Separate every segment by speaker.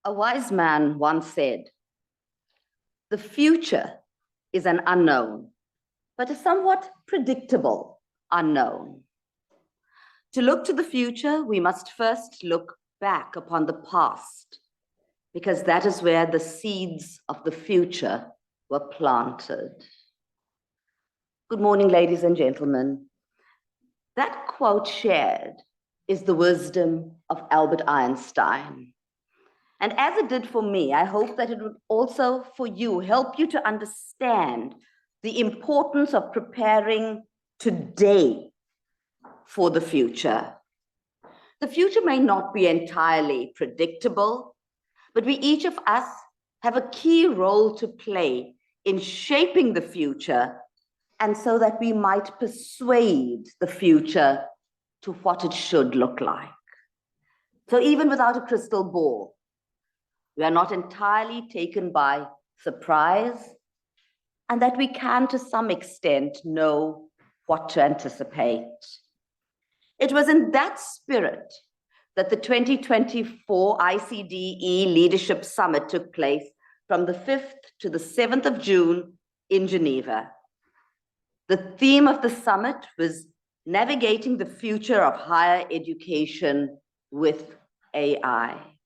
Speaker 1: A wise man once said, "The future is an unknown, but a somewhat predictable unknown." To look to the future, we must first look back upon the past, because that is where the seeds of the future were planted. Good morning, ladies and gentlemen. That quote shared is the wisdom of Albert Einstein. And as it did for me, I hope that it would also for you help you to understand the importance of preparing today for the future. The future may not be entirely predictable, but we each of us have a key role to play in shaping the future, and so that we might persuade the future to what it should look like. So even without a crystal ball, we are not entirely taken by surprise, and that we can, to some extent, know what to anticipate. It was in that spirit that the 2024 ICDE Leadership Summit took place from the 5th to the 7th of June in Geneva. The theme of the summit was navigating the future of higher education with AI.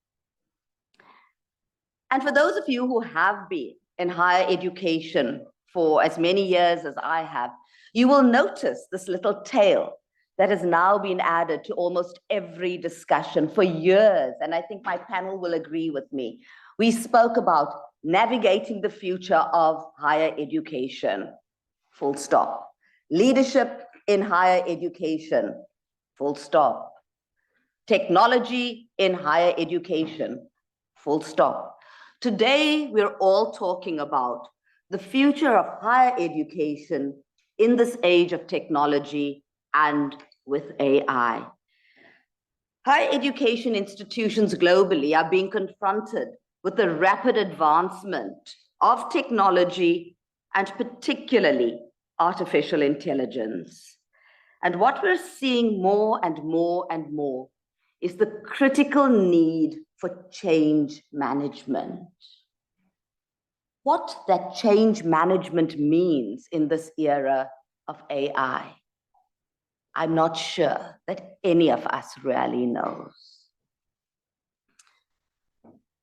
Speaker 1: And for those of you who have been in higher education for as many years as I have, you will notice this little tale that has now been added to almost every discussion for years. And I think my panel will agree with me. We spoke about navigating the future of higher education, full stop. Leadership in higher education, full stop. Technology in higher education, full stop. Today, we're all talking about the future of higher education in this age of technology and with AI. Higher education institutions globally are being confronted with the rapid advancement of technology and particularly artificial intelligence. And what we're seeing more and more and more is the critical need for change management. What that change management means in this era of AI, I'm not sure that any of us really knows.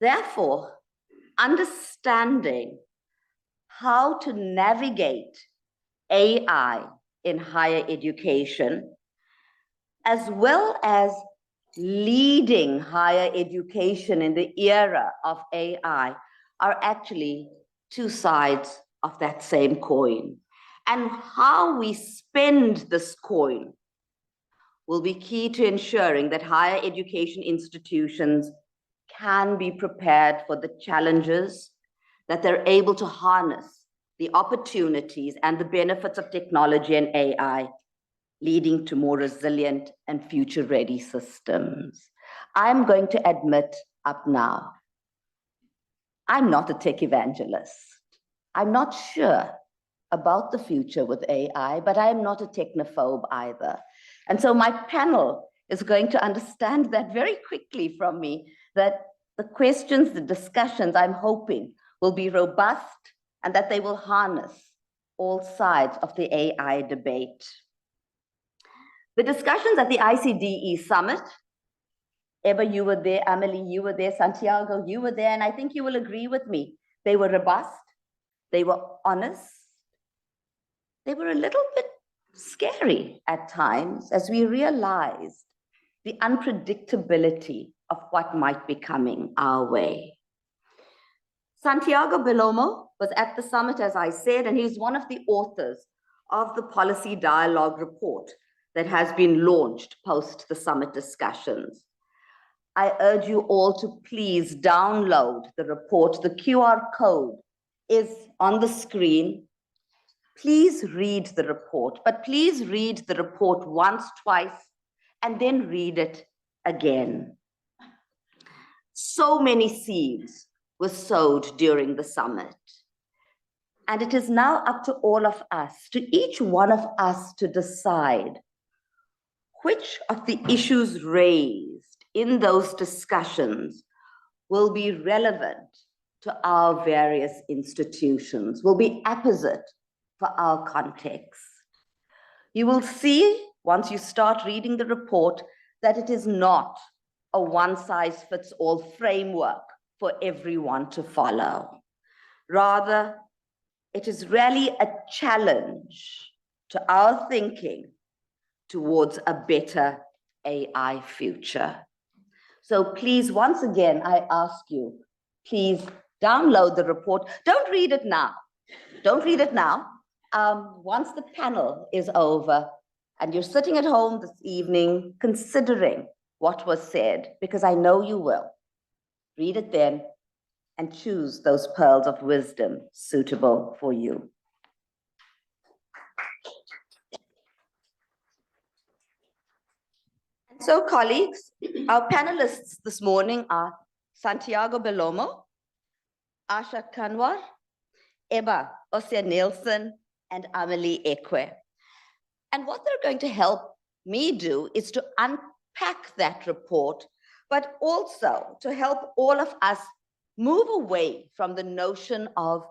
Speaker 1: Therefore, understanding how to navigate AI in higher education, as well as leading higher education in the era of AI, are actually two sides of that same coin. And how we spend this coin will be key to ensuring that higher education institutions can be prepared for the challenges, that they're able to harness the opportunities and the benefits of technology and AI, leading to more resilient and future-ready systems. I'm going to admit up now, I'm not a tech evangelist. I'm not sure about the future with AI, but I'm not a technophobe either. And so my panel is going to understand that very quickly from me, that the questions, the discussions, I'm hoping, will be robust and that they will harness all sides of the AI debate. The discussions at the ICDE Summit, Ebba, you were there, Amélé, you were there, Santiago, you were there, and I think you will agree with me. They were robust, they were honest, they were a little bit scary at times as we realized the unpredictability of what might be coming our way. Santiago Bellomo was at the summit, as I said, and he's one of the authors of the Policy Dialogue report that has been launched post the summit discussions. I urge you all to please download the report. The QR code is on the screen. Please read the report, but please read the report once, twice, and then read it again. So many seeds were sowed during the summit. And it is now up to all of us, to each one of us, to decide which of the issues raised in those discussions will be relevant to our various institutions, will be apposite for our context. You will see, once you start reading the report, that it is not a one-size-fits-all framework for everyone to follow. Rather, it is really a challenge to our thinking towards a better AI future. So please, once again, I ask you, please download the report. Don't read it now. Don't read it now. Once the panel is over and you're sitting at home this evening considering what was said, because I know you will, read it then and choose those pearls of wisdom suitable for you. So, colleagues, our panelists this morning are Santiago Bellomo, Asha Kanwar, Ebba Ossiannilsson, and Amélé Ekué. And what they're going to help me do is to unpack that report, but also to help all of us move away from the notion of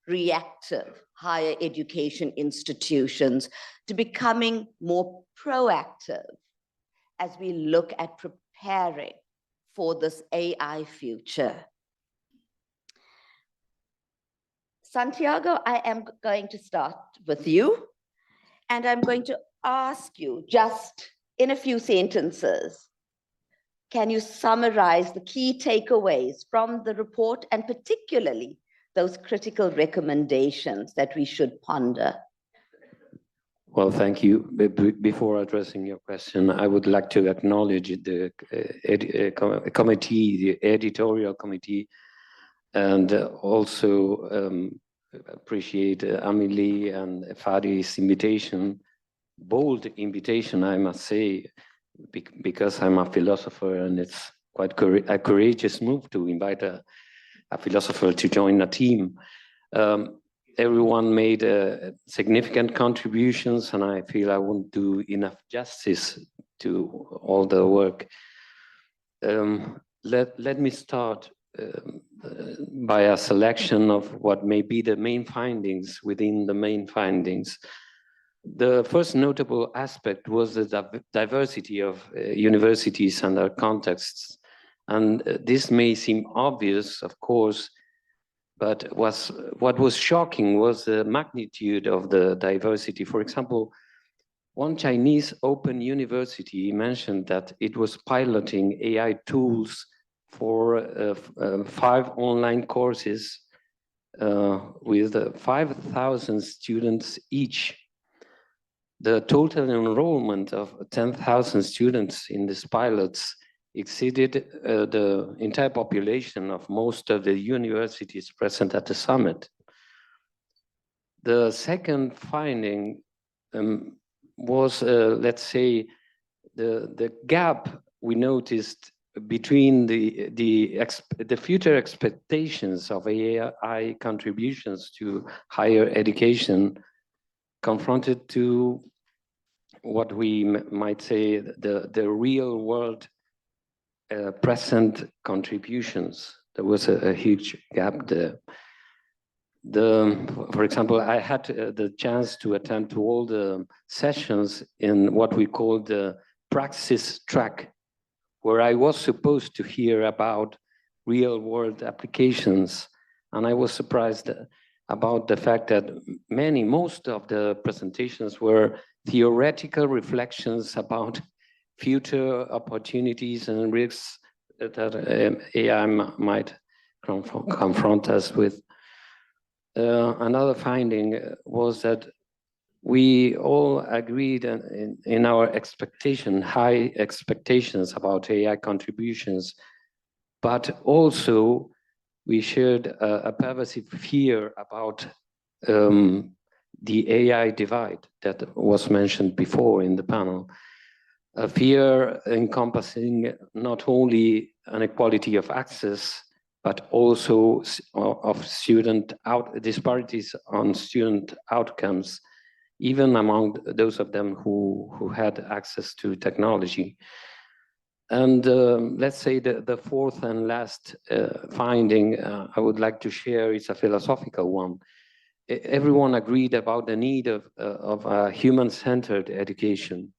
Speaker 1: reactive higher education institutions to becoming more proactive as we look at preparing for this AI future. Santiago, I am going to start with you, and I'm going to ask you just in a few sentences, can you summarize the key takeaways from the report, and particularly those critical recommendations that we should ponder?
Speaker 2: Well, thank you. Before addressing your question, I would like to acknowledge the committee, the editorial committee, and also appreciate Amélé and Fadi's invitation, bold invitation, I must say, because I'm a philosopher, and it's quite a courageous move to invite a philosopher to join a team. Everyone made significant contributions, and I feel I won't do enough justice to all the work. Let me start by a selection of what may be the main findings within the main findings. The first notable aspect was the diversity of universities and their contexts. And this may seem obvious, of course, but what was shocking was the magnitude of the diversity. For example, one Chinese open university mentioned that it was piloting AI tools for 5 online courses with 5,000 students each. The total enrollment of 10,000 students in these pilots exceeded the entire population of most of the universities present at the summit. The second finding was, let's say, the gap we noticed between the future expectations of AI contributions to higher education confronted to what we might say the real world present contributions. There was a huge gap there. For example, I had the chance to attend to all the sessions in what we call the praxis track, where I was supposed to hear about real world applications. And I was surprised about the fact that most of the presentations were theoretical reflections about future opportunities and risks that AI might confront us with. Another finding was that we all agreed in our high expectations about AI contributions, but also we shared a pervasive fear about the AI divide that was mentioned before in the panel. A fear encompassing not only inequality of access, but also of disparities on student outcomes, even among those of them who had access to technology. And let's say the fourth and last finding I would like to share is a philosophical one. Everyone agreed about the need of a human-centered education.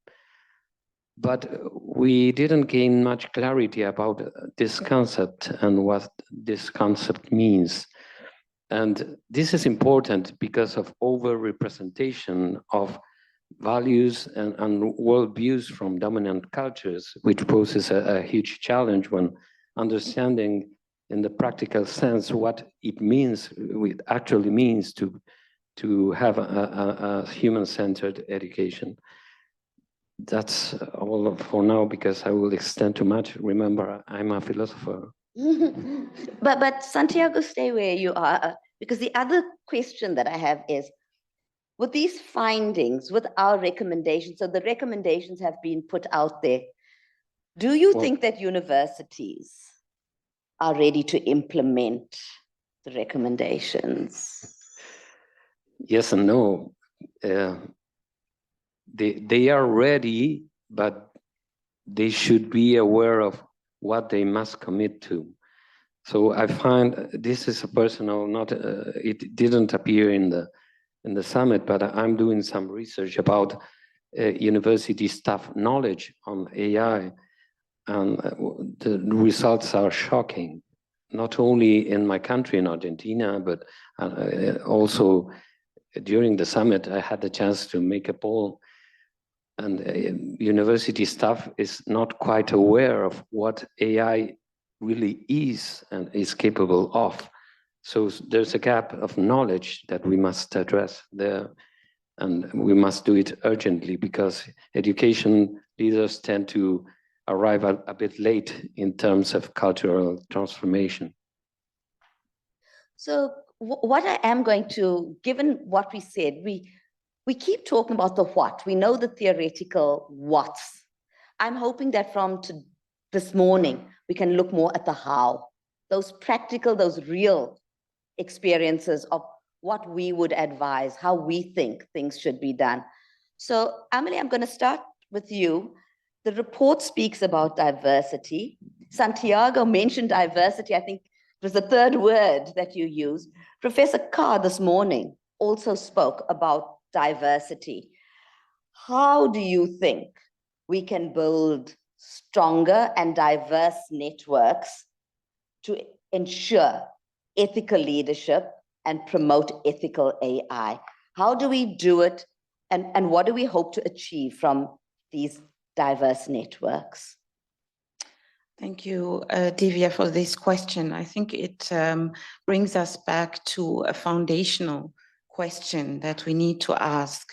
Speaker 2: But we didn't gain much clarity about this concept and what this concept means. And this is important because of over-representation of values and worldviews from dominant cultures, which poses a huge challenge when understanding in the practical sense what it means, it actually means to have a human-centered education. That's all for now, because I will extend too much. Remember, I'm a philosopher.
Speaker 1: But Santiago, stay where you are, because the other question that I have is, with these findings, with our recommendations, so the recommendations have been put out there, do you think that universities are ready to implement the recommendations?
Speaker 2: Yes and no. They are ready, but they should be aware of what they must commit to. So I find this is a personal, not it didn't appear in the summit, but I'm doing some research about university staff knowledge on AI, and the results are shocking. Not only in my country, in Argentina, but also during the summit, I had the chance to make a poll, and university staff is not quite aware of what AI really is and is capable of. So there's a gap of knowledge that we must address there, and we must do it urgently, because education leaders tend to arrive a bit late in terms of cultural transformation.
Speaker 1: So what I am going to, given what we said, we keep talking about the what. We know the theoretical what's. I'm hoping that from this morning, we can look more at the how, those practical, those real experiences of what we would advise, how we think things should be done. So Amélé, I'm going to start with you. The report speaks about diversity. Santiago mentioned diversity. I think it was the third word that you used. Professor Carr this morning also spoke about diversity. How do you think we can build stronger and diverse networks to ensure ethical leadership and promote ethical AI? How do we do it, and what do we hope to achieve from these diverse networks?
Speaker 3: Thank you, Divya, for this question. I think it brings us back to a foundational question that we need to ask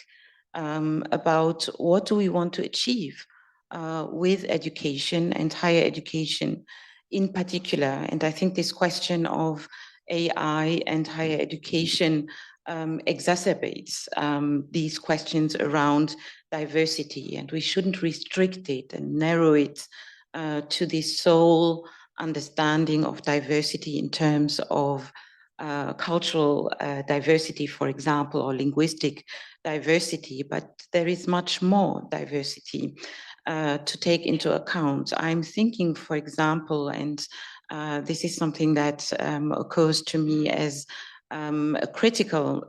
Speaker 3: about what do we want to achieve with education and higher education in particular. And I think this question of AI and higher education exacerbates these questions around diversity, and we shouldn't restrict it and narrow it to the sole understanding of diversity in terms of cultural diversity, for example, or linguistic diversity, but there is much more diversity to take into account. I'm thinking, for example, and this is something that occurs to me as a critical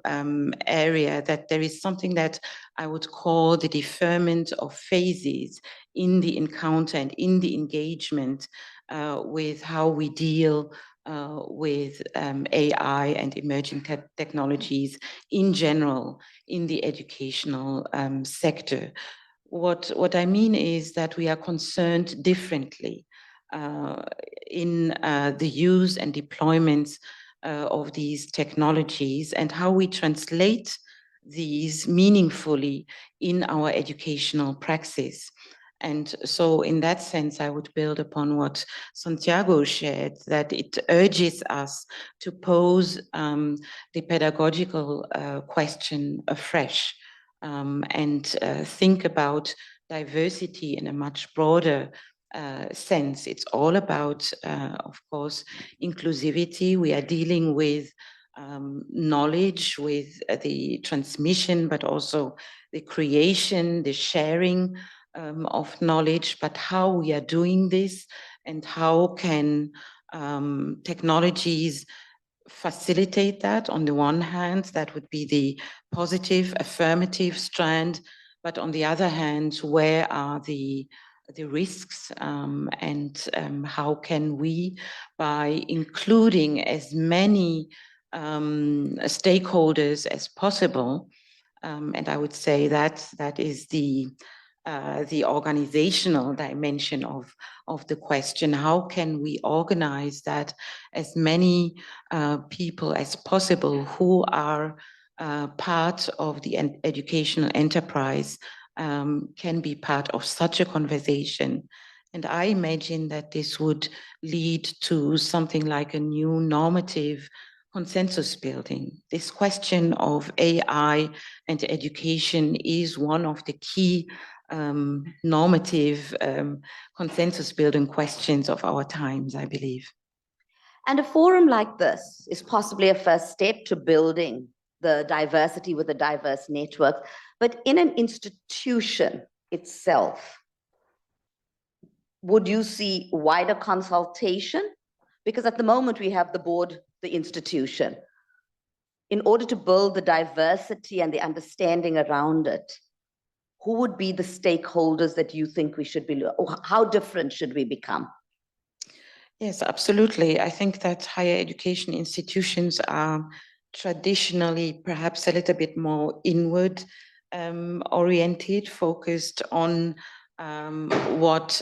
Speaker 3: area, that there is something that I would call the deferment of phases in the encounter and in the engagement with how we deal with AI and emerging technologies in general in the educational sector. What I mean is that we are concerned differently in the use and deployments of these technologies and how we translate these meaningfully in our educational praxis. And so in that sense, I would build upon what Santiago shared, that it urges us to pose the pedagogical question afresh and think about diversity in a much broader sense. It's all about, of course, inclusivity. We are dealing with knowledge, with the transmission, but also the creation, the sharing of knowledge, but how we are doing this and how can technologies facilitate that. On the one hand, that would be the positive, affirmative strand, but on the other hand, where are the risks and how can we, by including as many stakeholders as possible, and I would say that is the organizational dimension of the question. How can we organize that as many people as possible who are part of the educational enterprise can be part of such a conversation? And I imagine that this would lead to something like a new normative consensus building. This question of AI and education is one of the key normative consensus building questions of our times, I believe.
Speaker 1: And a forum like this is possibly a first step to building the diversity with a diverse network, but in an institution itself, would you see wider consultation? Because at the moment we have the board, the institution. In order to build the diversity and the understanding around it, who would be the stakeholders that you think we should be, or how different should we become?
Speaker 3: Yes, absolutely. I think that higher education institutions are traditionally perhaps a little bit more inward oriented, focused on what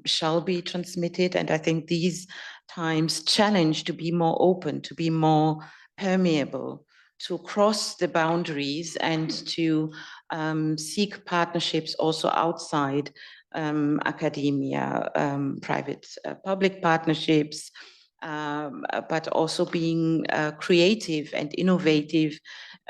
Speaker 3: shall be transmitted. And I think these times challenge to be more open, to be more permeable, to cross the boundaries and to seek partnerships also outside academia, private public partnerships, but also being creative and innovative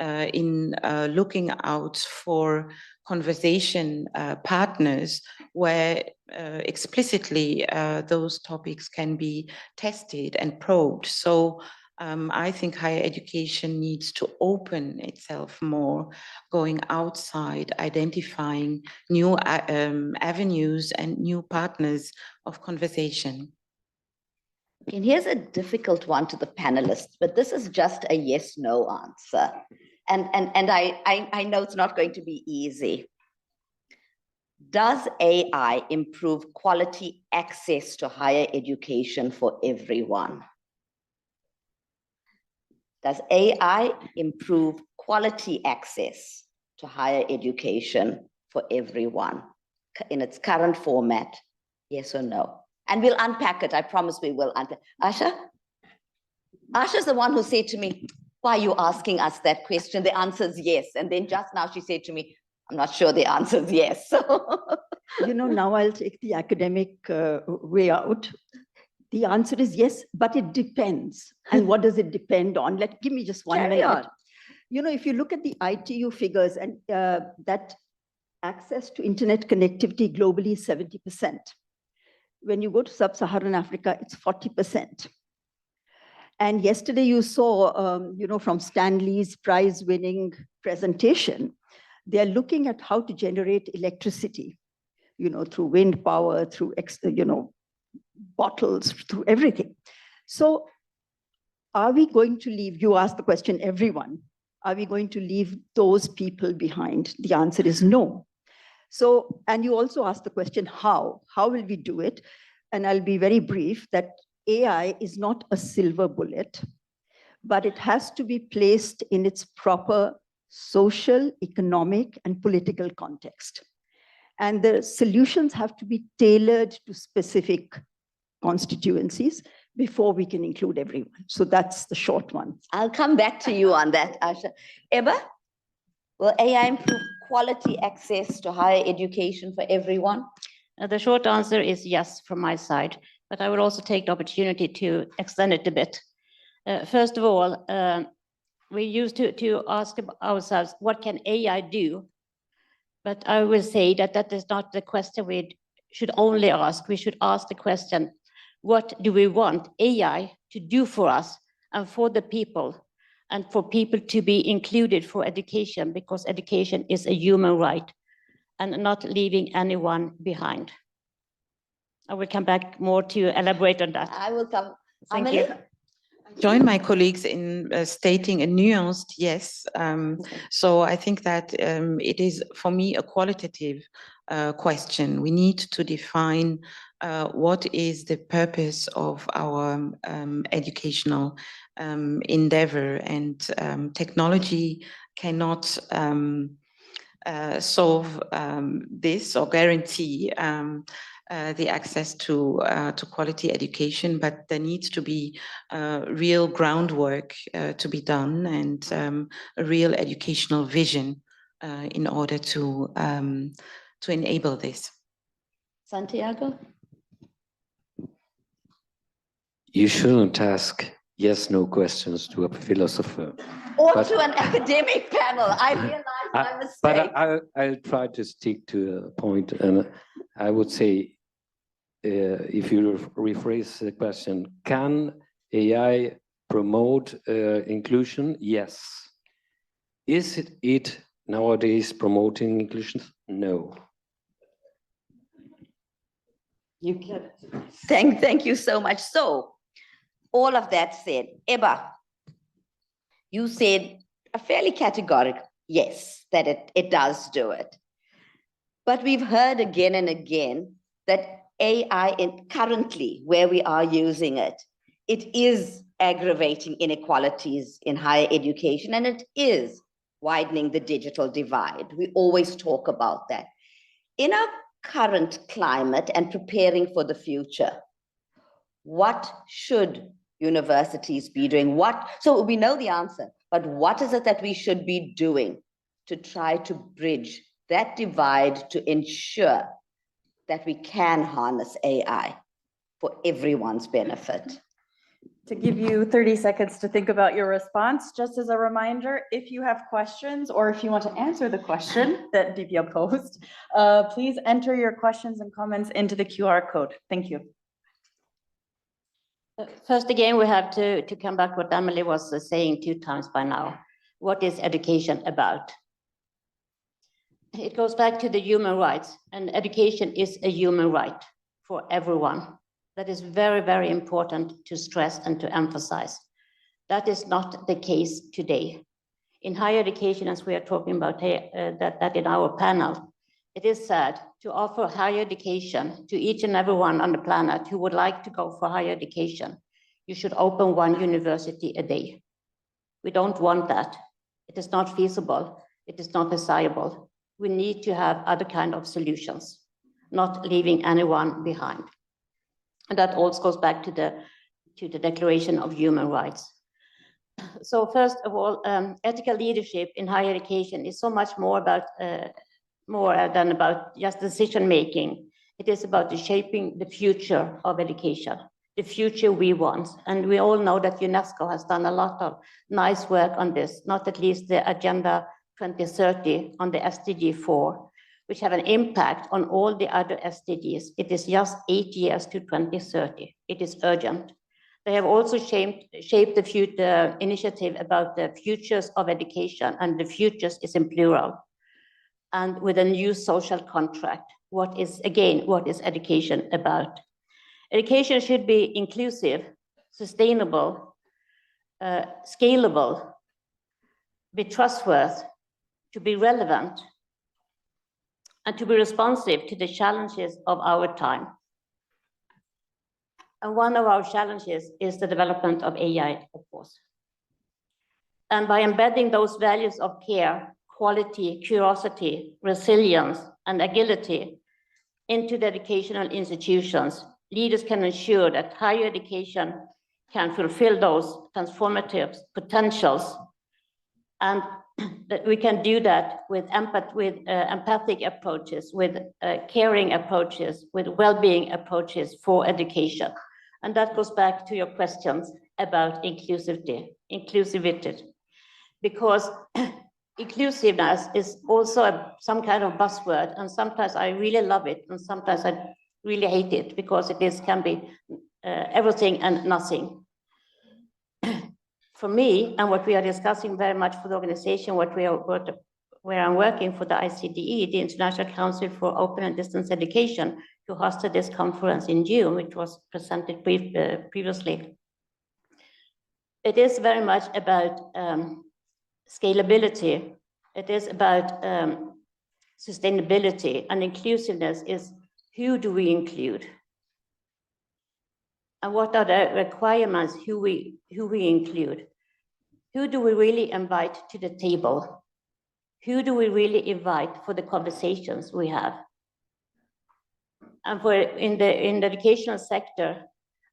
Speaker 3: in looking out for conversation partners where explicitly those topics can be tested and probed. So I think higher education needs to open itself more, going outside, identifying new avenues and new partners of conversation.
Speaker 1: And here's a difficult one to the panelists, but this is just a yes/no answer. And I know it's not going to be easy. Does AI improve quality access to higher education for everyone? Does AI improve quality access to higher education for everyone in its current format? Yes or no? And we'll unpack it. I promise we will unpack. Asha? Asha's the one who said to me, why are you asking us that question? The answer is yes. And then just now she said to me, I'm not sure the answer is yes.
Speaker 4: You know, now I'll take the academic way out. The answer is yes, but it depends. And what does it depend on? Give me just one minute. You know, if you look at the ITU figures and that access to internet connectivity globally is 70%. When you go to sub-Saharan Africa, it's 40%. And yesterday you saw, you know, from Stanley's prize-winning presentation, they're looking at how to generate electricity, you know, through wind power, through, you know, bottles, through everything. So are we going to leave, you asked the question, everyone, are we going to leave those people behind? The answer is no. So, and you also asked the question, how? How will we do it? And I'll be very brief that AI is not a silver bullet, but it has to be placed in its proper social, economic, and political context. And the solutions have to be tailored to specific constituencies before we can include everyone. So that's the short one.
Speaker 1: I'll come back to you on that, Asha. Ebba, will AI improve quality access to higher education for everyone?
Speaker 5: The short answer is yes from my side, but I will also take the opportunity to extend it a bit. First of all, we used to ask ourselves, what can AI do? But I will say that that is not the question we should only ask. We should ask the question, what do we want AI to do for us and for the people, and for people to be included for education, because education is a human right. and not leaving anyone behind. I will come back more to elaborate on that.
Speaker 1: I will come.
Speaker 5: Thank
Speaker 1: Amélé?
Speaker 5: you.
Speaker 3: Join my colleagues in stating a nuanced yes. So I think that it is, for me, a qualitative question. We need to define what is the purpose of our educational endeavor, and technology cannot solve this or guarantee the access to quality education, but there needs to be real groundwork to be done, and a real educational vision in order to enable this.
Speaker 1: Santiago?
Speaker 2: You shouldn't ask yes/no questions to a philosopher.
Speaker 1: Or
Speaker 2: But-
Speaker 1: to an academic panel. I realize my mistake.
Speaker 2: But I'll try to stick to a point, and I would say, if you rephrase the question, can AI promote inclusion? Yes. Is it nowadays promoting inclusion? No.
Speaker 1: Thank you so much. So, all of that said, Ebba, you said a fairly categorical yes, that it does do it. But we've heard again and again that AI currently, where we are using it, it is aggravating inequalities in higher education, and it is widening the digital divide. We always talk about that. In our current climate and preparing for the future, what should universities be doing? So we know the answer, but what is it that we should be doing to try to bridge that divide to ensure that we can harness AI for everyone's benefit?
Speaker 6: To give you 30 seconds to think about your response, just as a reminder, if you have questions or if you want to answer the question that Divya posed, please enter your questions and comments into the QR code. Thank you.
Speaker 5: First, again, we have to come back what Amélé was saying 2 times by now. What is education about? It goes back to the human rights, and education is a human right for everyone. That is very, very important to stress and to emphasize. That is not the case today. In higher education, as we are talking about that in our panel, it is sad to offer higher education to each and everyone on the planet who would like to go for higher education. You should open 1 university a day. We don't want that. It is not feasible. It is not desirable. We need to have other kind of solutions, not leaving anyone behind. And that also goes back to the Declaration of Human Rights. So first of all, ethical leadership in higher education is so much more than about just decision making. It is about shaping the future of education, the future we want. And we all know that UNESCO has done a lot of nice work on this, not at least the Agenda 2030 on the SDG 4, which have an impact on all the other SDGs. It is just 8 years to 2030. It is urgent. They have also shaped the future initiative about the futures of education, and the futures is in plural. And with a new social contract, what is education about? Education should be inclusive, sustainable, scalable, be trustworthy, to be relevant, and to be responsive to the challenges of our time. And one of our challenges is the development of AI, of course. And by embedding those values of care, quality, curiosity, resilience, and agility into the educational institutions, leaders can ensure that higher education can fulfill those transformative potentials, and that we can do that with empathic approaches, with caring approaches, with well-being approaches for education. And that goes back to your questions about inclusivity, because inclusiveness is also some kind of buzzword, and sometimes I really love it, and sometimes I really hate it, because can be everything and nothing. For me, and what we are discussing very much for the organization, what where I'm working for the ICDE, the International Council for Open and Distance Education, who hosted this conference in June, which was presented previously. It is very much about scalability. It is about sustainability, and inclusiveness is who do we include? And what are the requirements who we include? Who do we really invite to the table? Who do we really invite for the conversations we have? And in the educational sector,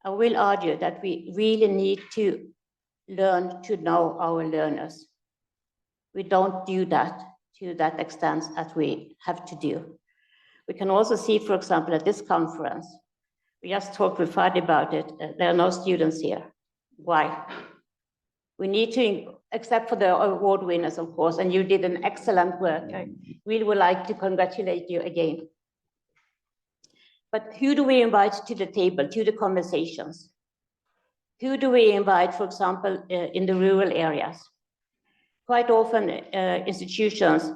Speaker 5: I will argue that we really need to learn to know our learners. We don't do that to that extent as we have to do. We can also see, for example, at this conference, we just talked with Fadi about it, there are no students here. Why? We need to, except for the award winners, of course, and you did an excellent work. I really would like to congratulate you again. But who do we invite to the table, to the conversations? Who do we invite, for example, in the rural areas? Quite often, institutions,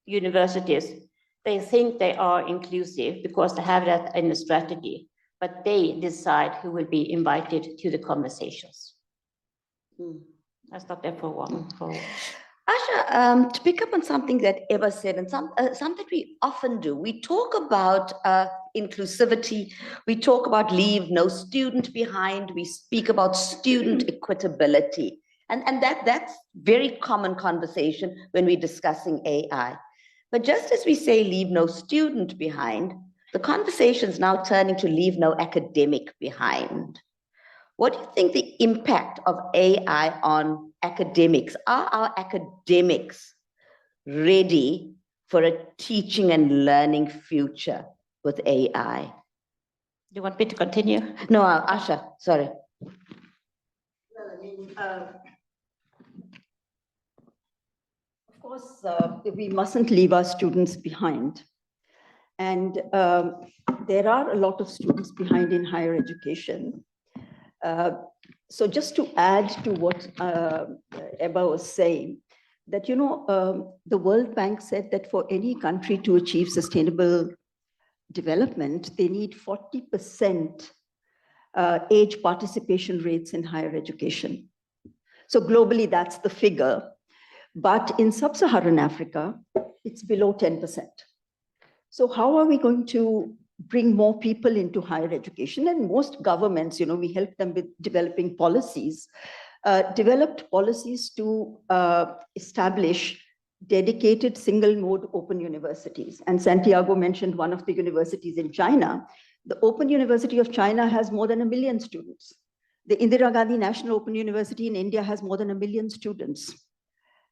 Speaker 5: universities, they think they are inclusive because they have that in the strategy, but they decide who will be invited to the conversations. I'll stop there for a while.
Speaker 1: Asha, to pick up on something that Ebba said, and something we often do, we talk about inclusivity, we talk about leave no student behind, we speak about student equitability, and that's very common conversation when we're discussing AI. But just as we say leave no student behind, the conversation is now turning to leave no academic behind. What do you think the impact of AI on academics? Are our academics ready for a teaching and learning future with AI?
Speaker 5: Do you want me to continue?
Speaker 1: No, Asha, sorry.
Speaker 4: Well, I mean, of course, we mustn't leave our students behind. And there are a lot of students behind in higher education. So just to add to what Ebba was saying, that, you know, the World Bank said that for any country to achieve sustainable development, they need 40% age participation rates in higher education. So globally, that's the figure. But in sub-Saharan Africa, it's below 10%. So how are we going to bring more people into higher education? And most governments, you know, we help them with developing policies, developed policies to establish dedicated single mode open universities. And Santiago mentioned one of the universities in China. The Open University of China has more than 1 million students. The Indira Gandhi National Open University in India has more than 1 million students.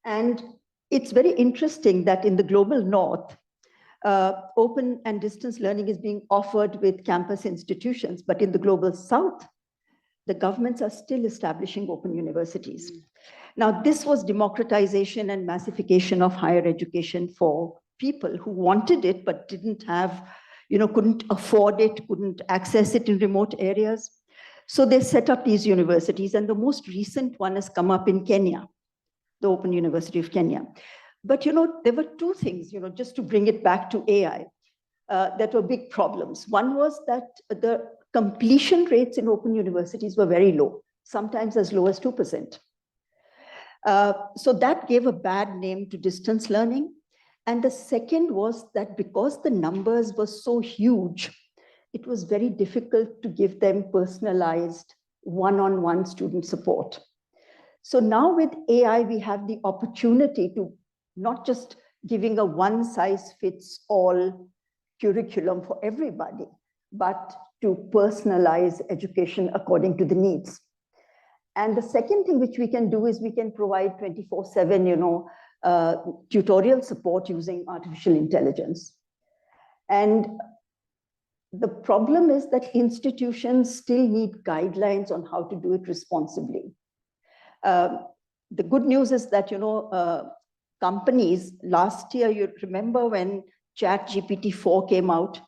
Speaker 4: And it's very interesting that in the global north, open and distance learning is being offered with campus institutions, but in the global south, the governments are still establishing open universities. Now, this was democratization and massification of higher education for people who wanted it, but didn't have, you know, couldn't afford it, couldn't access it in remote areas. So they set up these universities, and the most recent one has come up in Kenya, the Open University of Kenya. But, you know, there were two things, you know, just to bring it back to AI, that were big problems. One was that the completion rates in open universities were very low, sometimes as low as 2%. So that gave a bad name to distance learning. And the second was that because the numbers were so huge, it was very difficult to give them personalized one-on-one student support. So now with AI, we have the opportunity to not just giving a one-size-fits-all curriculum for everybody, but to personalize education according to the needs. And the second thing which we can do is we can provide 24/7, you know, tutorial support using artificial intelligence. And the problem is that institutions still need guidelines on how to do it responsibly. The good news is that, you know, companies, last year, you remember when ChatGPT-4 came out,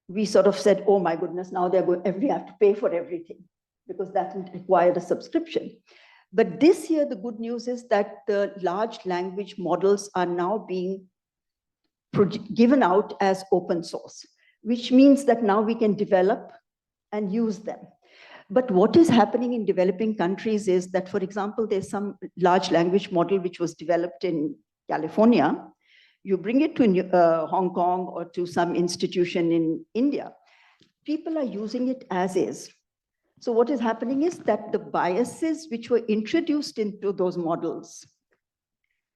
Speaker 4: we sort of said, oh my goodness, now they're going, we have to pay for everything because that required a subscription. But this year, the good news is that the large language models are now being given out as open source, which means that now we can develop and use them. But what is happening in developing countries is that, for example, there's some large language model which was developed in California. You bring it to Hong Kong or to some institution in India. People are using it as is. So what is happening is that the biases which were introduced into those models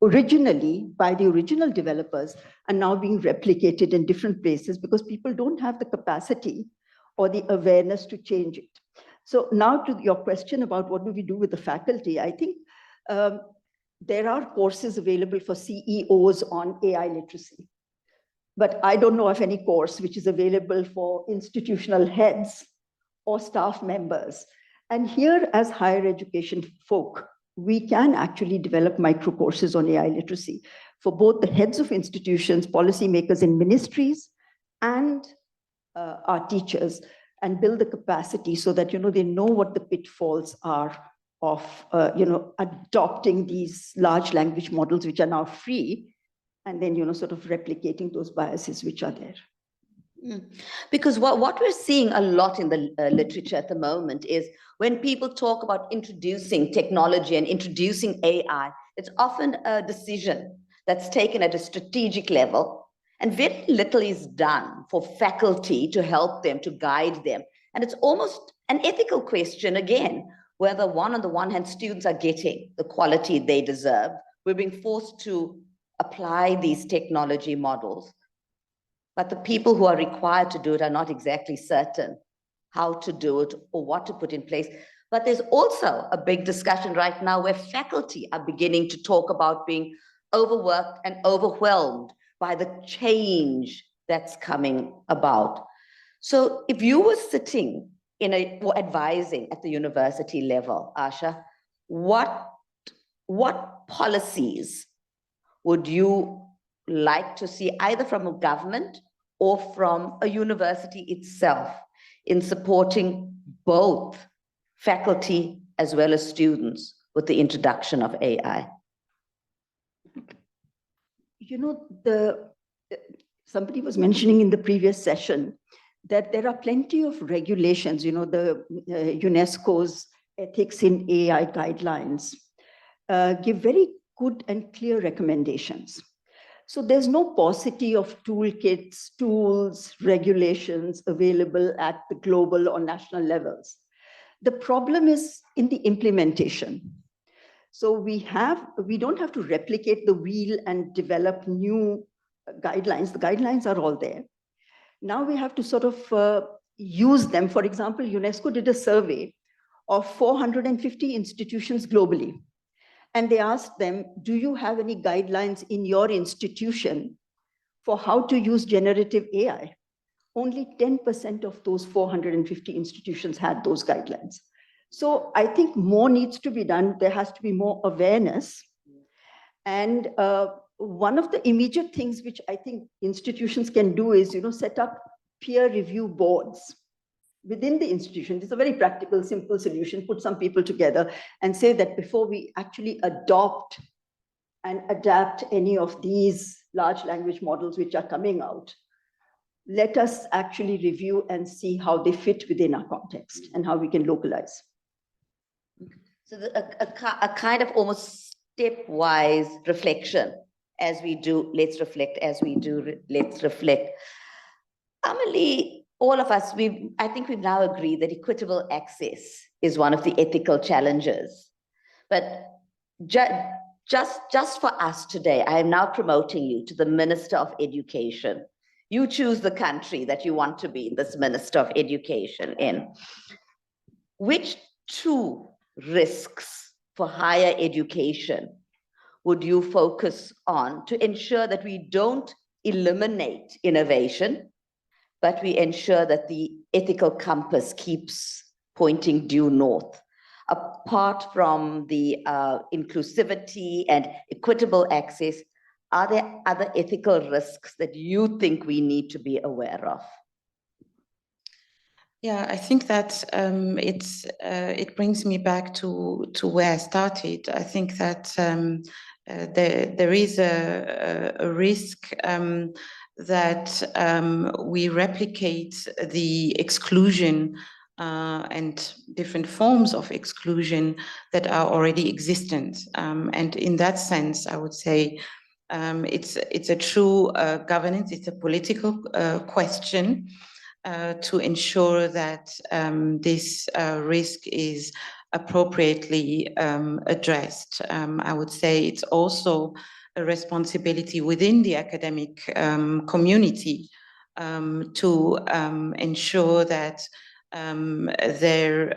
Speaker 4: originally by the original developers are now being replicated in different places because people don't have the capacity or the awareness to change it. So now to your question about what do we do with the faculty, I think there are courses available for CEOs on AI literacy. But I don't know of any course which is available for institutional heads or staff members. And here, as higher education folk, we can actually develop micro courses on AI literacy for both the heads of institutions, policymakers in ministries, and our teachers, and build the capacity so that they know what the pitfalls are of adopting these large language models, which are now free, and then sort of replicating those biases which are there.
Speaker 1: Because what we're seeing a lot in the literature at the moment is when people talk about introducing technology and introducing AI, it's often a decision that's taken at a strategic level, and very little is done for faculty to help them, to guide them. And it's almost an ethical question again, whether on the one hand, students are getting the quality they deserve. We're being forced to apply these technology models, but the people who are required to do it are not exactly certain how to do it or what to put in place. But there's also a big discussion right now where faculty are beginning to talk about being overworked and overwhelmed by the change that's coming about. So if you were sitting or advising at the university level, Asha, what policies would you like to see either from a government or from a university itself in supporting both faculty as well as students with the introduction of AI?
Speaker 4: Somebody was mentioning in the previous session that there are plenty of regulations, the UNESCO's ethics in AI guidelines give very good and clear recommendations. So there's no paucity of toolkits, tools, regulations available at the global or national levels. The problem is in the implementation. So we don't have to replicate the wheel and develop new guidelines. The guidelines are all there. Now we have to sort of use them. For example, UNESCO did a survey of 450 institutions globally. And they asked them, do you have any guidelines in your institution for how to use generative AI? Only 10% of those 450 institutions had those guidelines. So I think more needs to be done. There has to be more awareness. And one of the immediate things which I think institutions can do is, set up peer review boards within the institution. It's a very practical, simple solution. Put some people together and say that before we actually adopt and adapt any of these large language models which are coming out, let us actually review and see how they fit within our context and how we can localize.
Speaker 1: So a kind of almost stepwise reflection as we do, let's reflect, as we do, let's reflect. Amélé, all of us, I think we've now agreed that equitable access is one of the ethical challenges. But just for us today, I am now promoting you to the Minister of Education. You choose the country that you want to be this Minister of Education in. Which two risks for higher education would you focus on to ensure that we don't eliminate innovation, but we ensure that the ethical compass keeps pointing due north? Apart from the inclusivity and equitable access, are there other ethical risks that you think we need to be aware of?
Speaker 3: Yeah, I think that it brings me back to where I started. I think that there is a risk that we replicate the exclusion and different forms of exclusion that are already existent. And in that sense, I would say it's a true governance, it's a political question to ensure that this risk is appropriately addressed. I would say it's also a responsibility within the academic community to ensure that there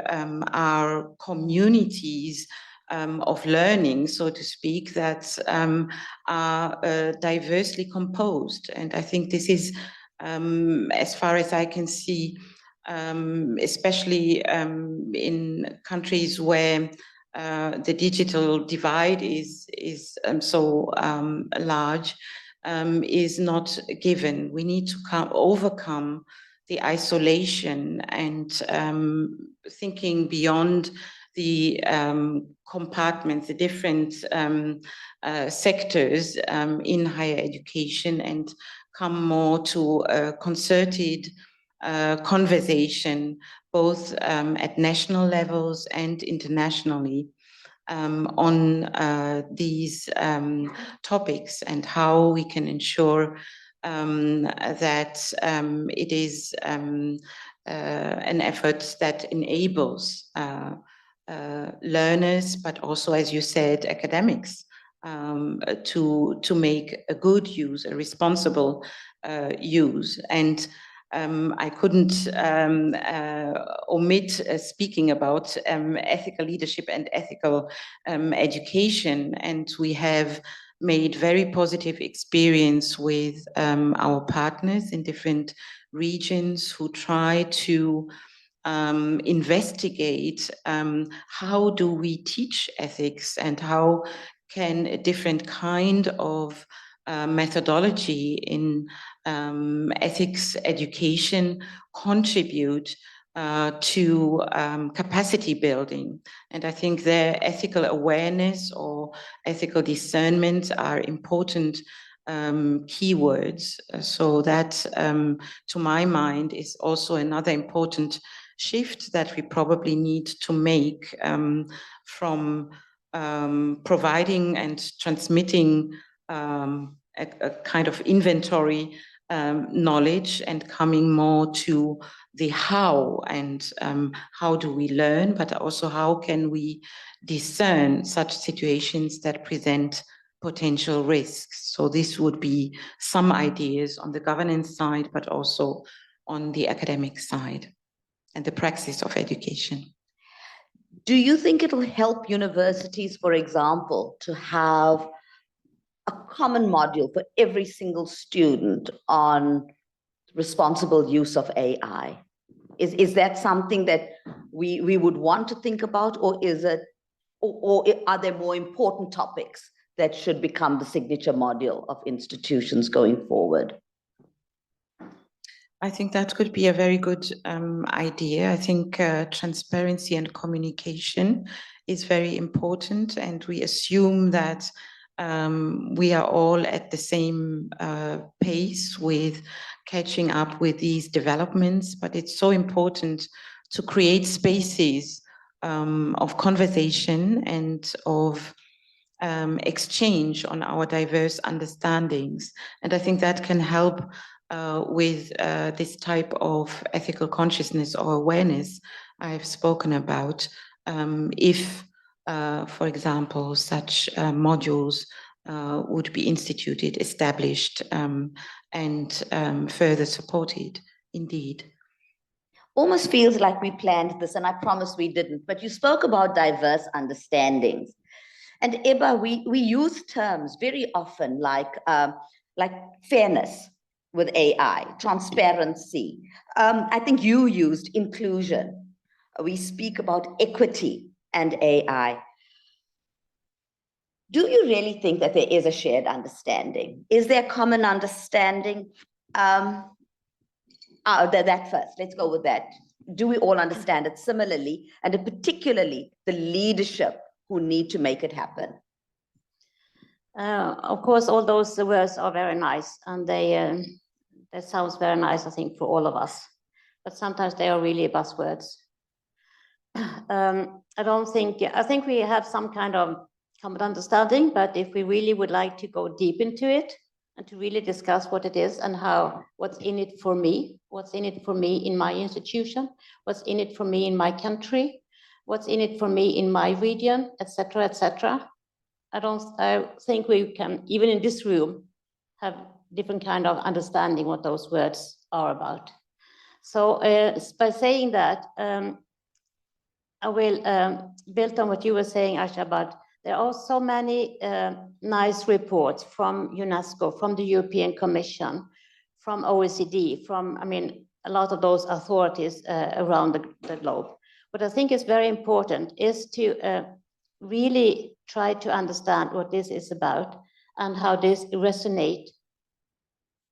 Speaker 3: are communities of learning, so to speak, that are diversely composed. And I think this is, as far as I can see, especially in countries where the digital divide is so large, is not given. We need to overcome the isolation and thinking beyond the compartments, the different sectors in higher education, and come more to a concerted conversation, both at national levels and internationally, on these topics, and how we can ensure that it is an effort that enables learners, but also, as you said, academics, to make a good use, a responsible use. And I couldn't omit speaking about ethical leadership and ethical education. And we have made very positive experience with our partners in different regions who try to investigate how do we teach ethics, and how can a different kind of methodology in ethics education contribute to capacity building. And I think their ethical awareness or ethical discernment are important keywords. So that, to my mind, is also another important shift that we probably need to make from providing and transmitting a kind of inventory knowledge, and coming more to the how, and how do we learn, but also how can we discern such situations that present potential risks. So this would be some ideas on the governance side, but also on the academic side and the praxis of education.
Speaker 1: Do you think it'll help universities, for example, to have a common module for every single student on responsible use of AI? Is that something that we would want to think about, or is it, or are there more important topics that should become the signature module of institutions going forward?
Speaker 3: I think that could be a very good idea. I think transparency and communication is very important, and we assume that we are all at the same pace with catching up with these developments, but it's so important to create spaces of conversation and of exchange on our diverse understandings. And I think that can help with this type of ethical consciousness or awareness I have spoken about, if, for example, such modules would be instituted, established, and further supported, indeed.
Speaker 1: Almost feels like we planned this, and I promise we didn't, but you spoke about diverse understandings. And Ebba, we use terms very often like fairness with AI, transparency. I think you used inclusion. We speak about equity and AI. Do you really think that there is a shared understanding? Is there common understanding? That first, let's go with that. do we all understand it similarly, and particularly the leadership who need to make it happen?
Speaker 5: Of course, all those words are very nice, and that sounds very nice, I think, for all of us. But sometimes they are really buzzwords. I think we have some kind of common understanding, but if we really would like to go deep into it and to really discuss what it is and what's in it for me, what's in it for me in my institution, what's in it for me in my country, what's in it for me in my region, etc., etc. I think we can, even in this room, have different kind of understanding what those words are about. So by saying that, I will build on what you were saying, Asha, about there are so many nice reports from UNESCO, from the European Commission, from OECD, from, I mean, a lot of those authorities around the globe. What I think is very important is to really try to understand what this is about and how this resonates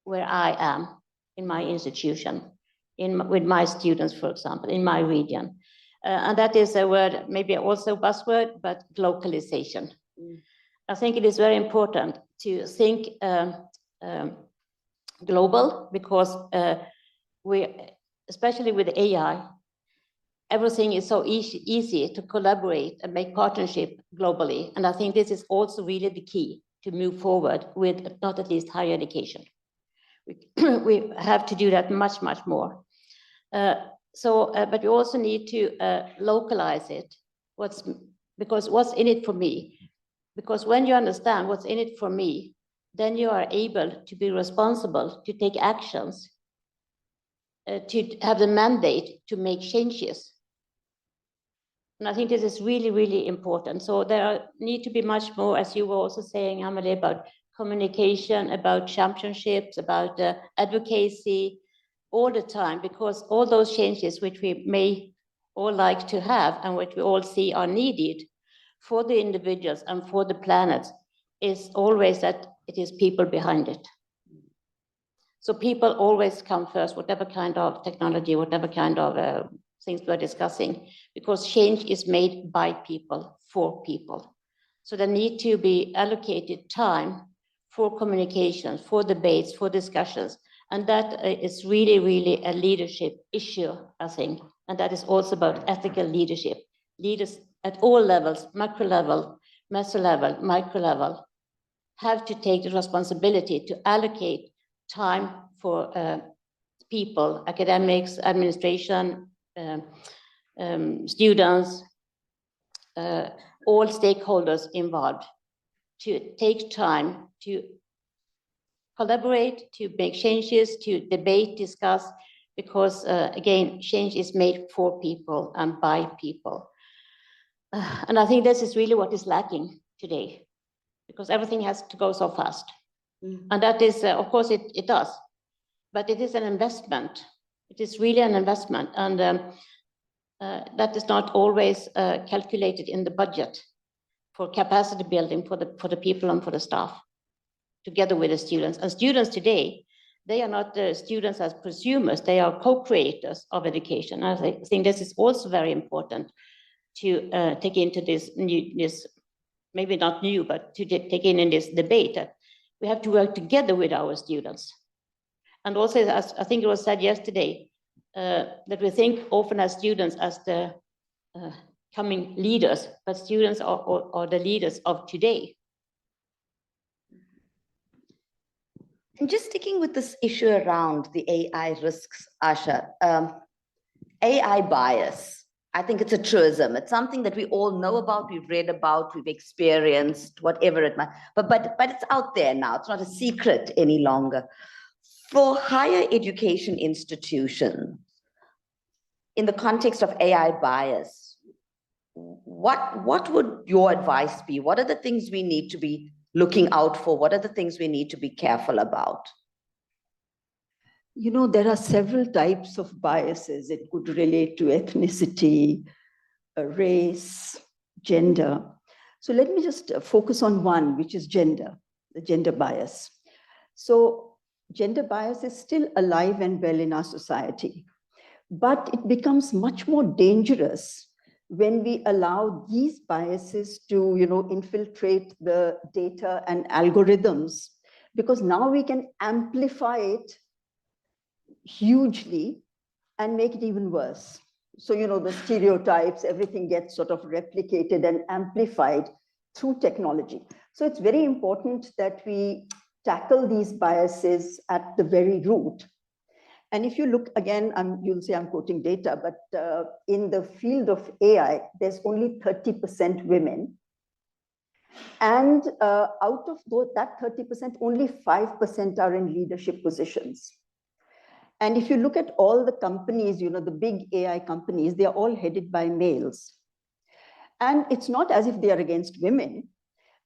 Speaker 5: where I am in my institution, with my students, for example, in my region. And that is a word, maybe also buzzword, but localization. I think it is very important to think global, because especially with AI, everything is so easy to collaborate and make partnership globally. And I think this is also really the key to move forward with not at least higher education. We have to do that much, much more. But we also need to localize it. Because what's in it for me? Because when you understand what's in it for me, then you are able to be responsible, to take actions, to have the mandate to make changes. And I think this is really, really important. So there need to be much more, as you were also saying, Amélé, about communication, about championships, about advocacy all the time, because all those changes which we may all like to have and which we all see are needed for the individuals and for the planet is always that it is people behind it. So people always come first, whatever kind of technology, whatever kind of things we're discussing, because change is made by people, for people. So there need to be allocated time for communications, for debates, for discussions. And that is really, really a leadership issue, I think. And that is also about ethical leadership. Leaders at all levels, macro level, meso level, micro level, have to take the responsibility to allocate time for people, academics, administration, students, all stakeholders involved, to take time to collaborate, to make changes, to debate, discuss, because again, change is made for people and by people. And I think this is really what is lacking today, because everything has to go so fast. And that is, of course, it does, but it is an investment. It is really an investment. And that is not always calculated in the budget for capacity building for the people and for the staff, together with the students. And students today, they are not the students as consumers, they are co-creators of education. I think this is also very important to take into this maybe not new, but to take in this debate, that we have to work together with our students. And also, as I think it was said yesterday, that we think often as students as the coming leaders, but students are the leaders of today.
Speaker 1: And just sticking with this issue around the AI risks, Asha, AI bias, I think it's a truism. It's something that we all know about, we've read about, we've experienced, whatever it might, but it's out there now. It's not a secret any longer. For higher education institutions, in the context of AI bias, what would your advice be? What are the things we need to be looking out for? What are the things we need to be careful about?
Speaker 4: You know, there are several types of biases. It could relate to ethnicity, race, gender. So let me just focus on one, which is gender, the gender bias. So gender bias is still alive and well in our society. But it becomes much more dangerous when we allow these biases to, infiltrate the data and algorithms, because now we can amplify it hugely and make it even worse. So, the stereotypes, everything gets sort of replicated and amplified through technology. So it's very important that we tackle these biases at the very root. And if you look again, you'll say I'm quoting data, but in the field of AI, there's only 30% women. And out of that 30%, only 5% are in leadership positions. And if you look at all the companies, the big AI companies, they are all headed by males. And it's not as if they are against women,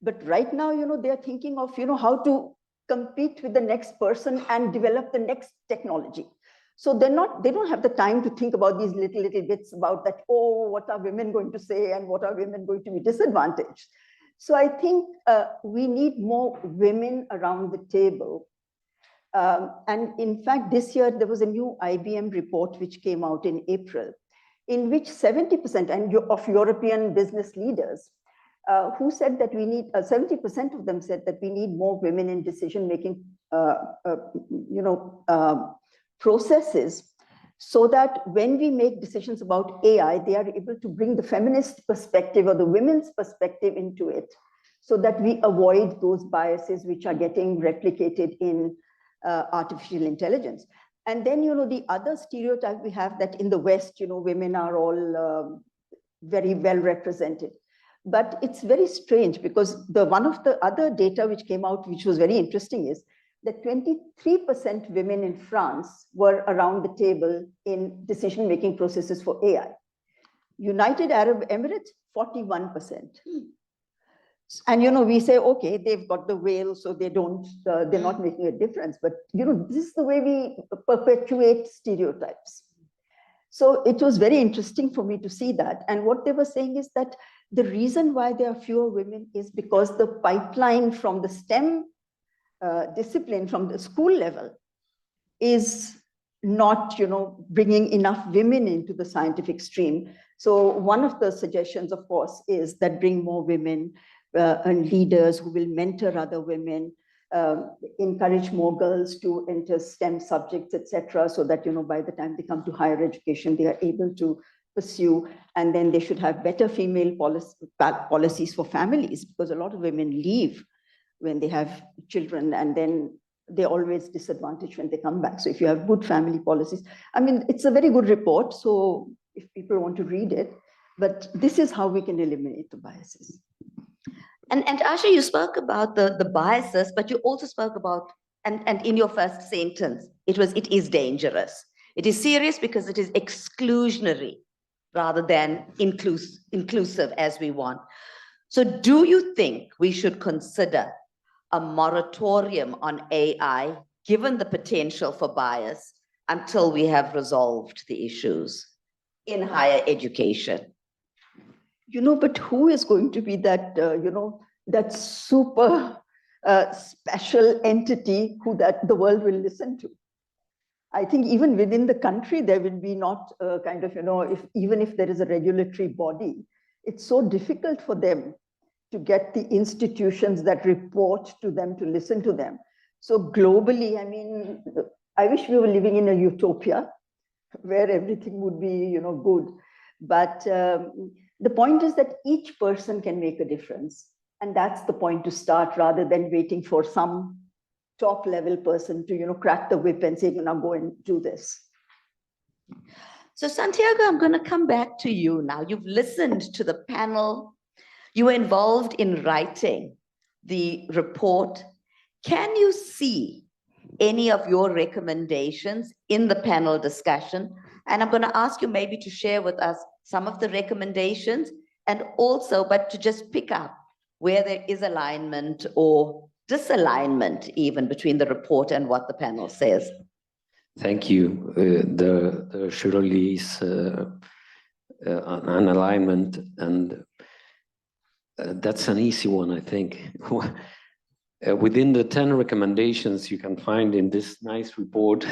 Speaker 4: but right now, they're thinking of, how to compete with the next person and develop the next technology. So they don't have the time to think about these little bits about that, oh, what are women going to say and what are women going to be disadvantaged? So I think we need more women around the table. And in fact, this year, there was a new IBM report which came out in April, in which 70% of European business leaders who said that we need, 70% of them said that we need more women in decision-making, processes, so that when we make decisions about AI, they are able to bring the feminist perspective or the women's perspective into it, so that we avoid those biases which are getting replicated in artificial intelligence. And then, the other stereotype we have that in the West, women are all very well represented. But it's very strange because one of the other data which came out, which was very interesting, is that 23% women in France were around the table in decision-making processes for AI. United Arab Emirates, 41%. And, we say, okay, they've got the whale, so they're not making a difference. But, this is the way we perpetuate stereotypes. So it was very interesting for me to see that. And what they were saying is that the reason why there are fewer women is because the pipeline from the STEM discipline, from the school level, is not, bringing enough women into the scientific stream. So one of the suggestions, of course, is that bring more women and leaders who will mentor other women, encourage more girls to enter STEM subjects, etc., so that, by the time they come to higher education, they are able to pursue. And then they should have better female policies for families, because a lot of women leave when they have children, and then they're always disadvantaged when they come back. So if you have good family policies, it's a very good report. So if people want to read it, but this is how we can eliminate the biases.
Speaker 1: And Asha, you spoke about the biases, but you also spoke about, and in your first sentence, it is dangerous. It is serious because it is exclusionary rather than inclusive as we want. So do you think we should consider a moratorium on AI, given the potential for bias, until we have resolved the issues in higher education?
Speaker 4: But who is going to be that, that super special entity that the world will listen to? I think even within the country, there will be not kind of, even if there is a regulatory body, it's so difficult for them to get the institutions that report to them to listen to them. So globally, I wish we were living in a utopia where everything would be, good. But the point is that each person can make a difference. And that's the point to start, rather than waiting for some top level person to, crack the whip and say, now go and do this.
Speaker 1: So Santiago, I'm going to come back to you now. You've listened to the panel. You were involved in writing the report. Can you see any of your recommendations in the panel discussion? And I'm going to ask you maybe to share with us some of the recommendations, and also, but to just pick up where there is alignment or disalignment even between the report and what the panel says.
Speaker 2: Thank you. There surely is an alignment, and that's an easy one, I think. Within the 10 recommendations you can find in this nice report,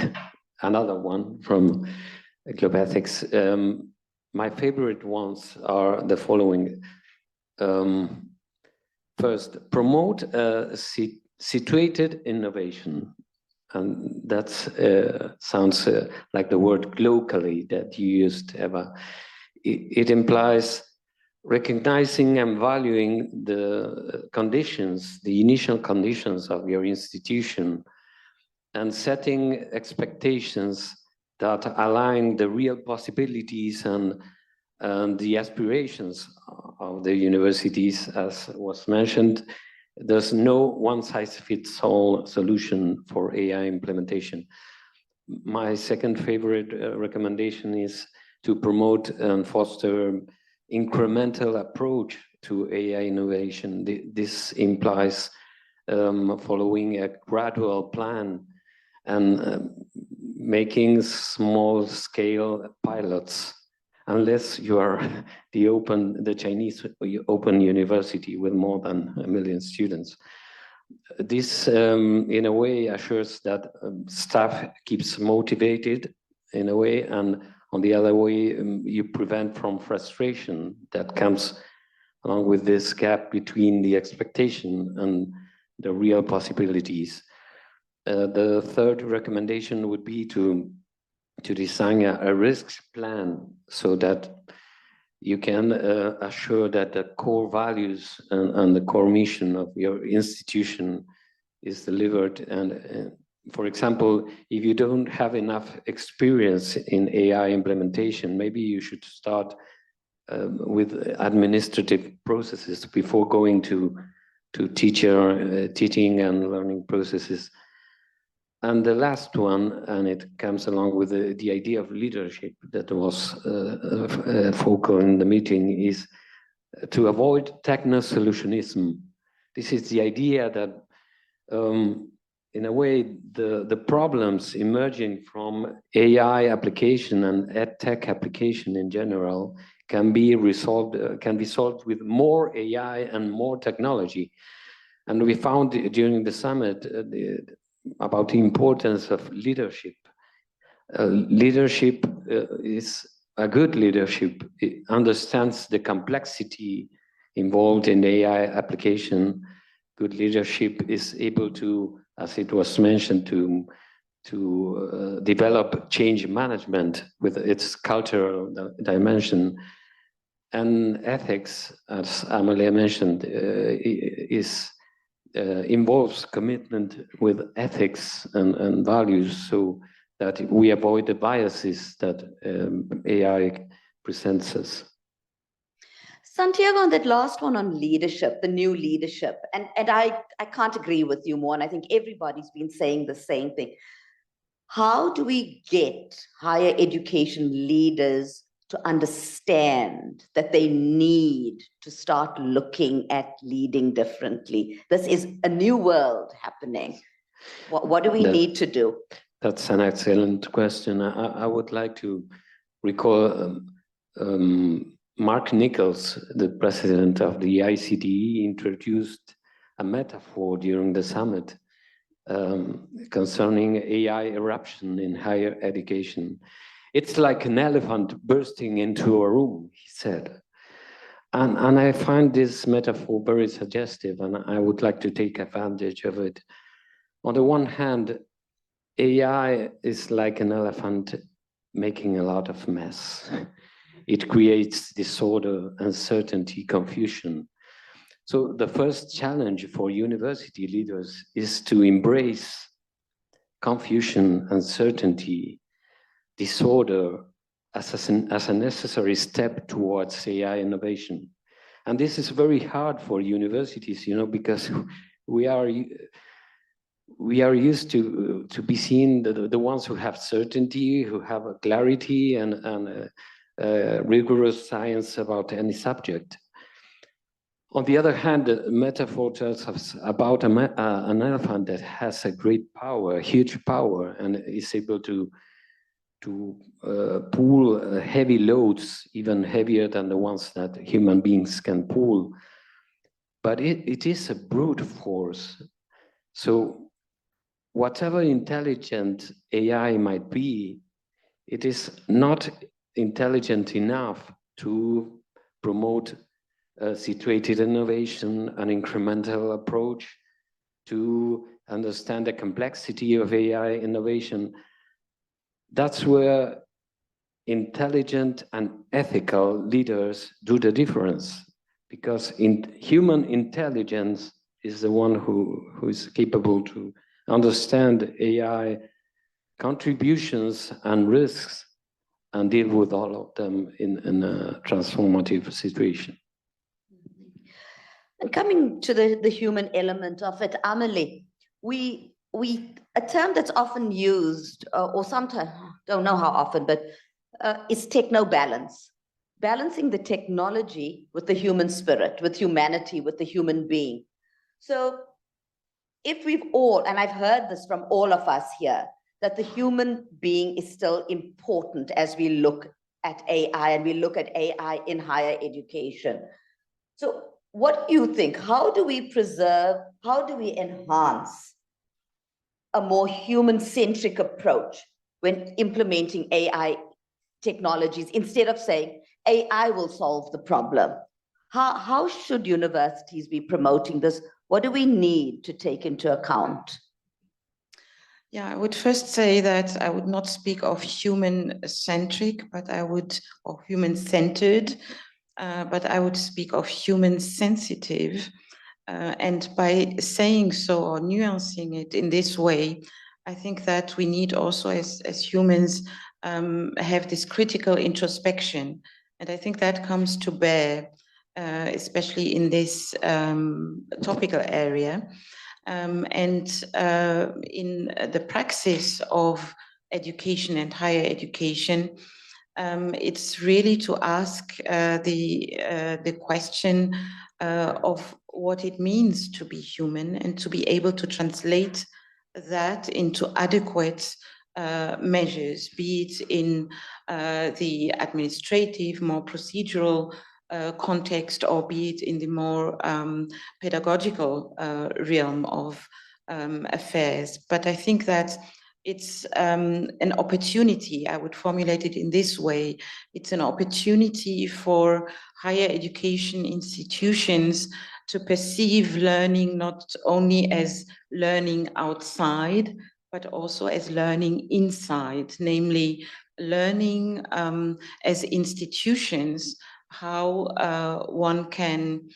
Speaker 2: another one from Globethics. My favorite ones are the following. First, promote situated innovation. And that sounds like the word locally that you used, Ebba. It implies recognizing and valuing the conditions, the initial conditions of your institution, and setting expectations that align the real possibilities and the aspirations of the universities. As was mentioned, there's no one-size-fits-all solution for AI implementation. My second favorite recommendation is to promote and foster incremental approach to AI innovation. This implies following a gradual plan and making small-scale pilots, unless you are the Chinese open university with more than 1 million students. This, in a way, assures that staff keeps motivated in a way, and on the other way, you prevent from frustration that comes along with this gap between the expectation and the real possibilities. The third recommendation would be to design a risk plan so that you can assure that the core values and the core mission of your institution is delivered. And for example, if you don't have enough experience in AI implementation, maybe you should start with administrative processes before going to teaching and learning processes. And the last one, and it comes along with the idea of leadership that was focal in the meeting, is to avoid techno-solutionism. This is the idea that, in a way, the problems emerging from AI application and EdTech application in general can be solved with more AI and more technology. And we found during the summit about the importance of leadership. Leadership is a good leadership. It understands the complexity involved in AI application. Good leadership is able to, as it was mentioned, to develop change management with its cultural dimension. And ethics, as Amélé mentioned, involves commitment with ethics and values, so that we avoid the biases that AI presents us.
Speaker 1: Santiago, on that last one on leadership, the new leadership, and I can't agree with you more, and I think everybody's been saying the same thing. How do we get higher education leaders to understand that they need to start looking at leading differently? This is a new world happening. What do we need to do?
Speaker 2: That's an excellent question. I would like to recall Mark Nichols, the president of the ICDE, introduced a metaphor during the summit concerning AI eruption in higher education. It's like an elephant bursting into a room, he said. And I find this metaphor very suggestive, and I would like to take advantage of it. On the one hand, AI is like an elephant making a lot of mess. It creates disorder, uncertainty, confusion. So the first challenge for university leaders is to embrace confusion, uncertainty, disorder as a necessary step towards AI innovation. And this is very hard for universities, because we are used to be seen the ones who have certainty, who have a clarity and rigorous science about any subject. On the other hand, the metaphor tells us about an elephant that has a great power, huge power, and is able to pull heavy loads, even heavier than the ones that human beings can pull. But it is a brute force. So whatever intelligent AI might be, it is not intelligent enough to promote situated innovation, an incremental approach, to understand the complexity of AI innovation. That's where intelligent and ethical leaders do the difference, because human intelligence is the one who is capable to understand AI contributions and risks and deal with all of them in a transformative situation.
Speaker 1: And coming to the human element of it, Amélé, a term that's often used, or sometimes, don't know how often, but is techno-balance. Balancing the technology with the human spirit, with humanity, with the human being. So if we've all, and I've heard this from all of us here, that the human being is still important as we look at AI and we look at AI in higher education. So what do you think? How do we preserve, how do we enhance a more human-centric approach when implementing AI technologies, instead of saying AI will solve the problem? How should universities be promoting this? What do we need to take into account?
Speaker 3: Yeah, I would first say that I would not speak of human-centric, but I would, or human-centered, but I would speak of human-sensitive. And by saying so or nuancing it in this way, I think that we need also as humans have this critical introspection. And I think that comes to bear, especially in this topical area. And in the praxis of education and higher education, it's really to ask the question of what it means to be human and to be able to translate that into adequate measures, be it in the administrative, more procedural context, or be it in the more pedagogical realm of affairs. But I think that it's an opportunity, I would formulate it in this way, it's an opportunity for higher education institutions to perceive learning not only as learning outside, but also as learning inside, namely learning as institutions, how one can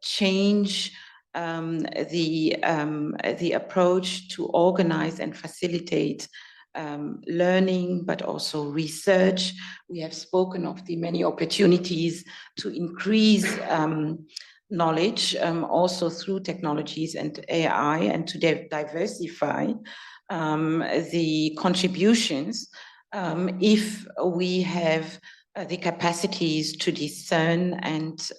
Speaker 3: change the approach to organize and facilitate learning, but also research. We have spoken of the many opportunities to increase knowledge, also through technologies and AI, and to diversify the contributions if we have the capacities to discern and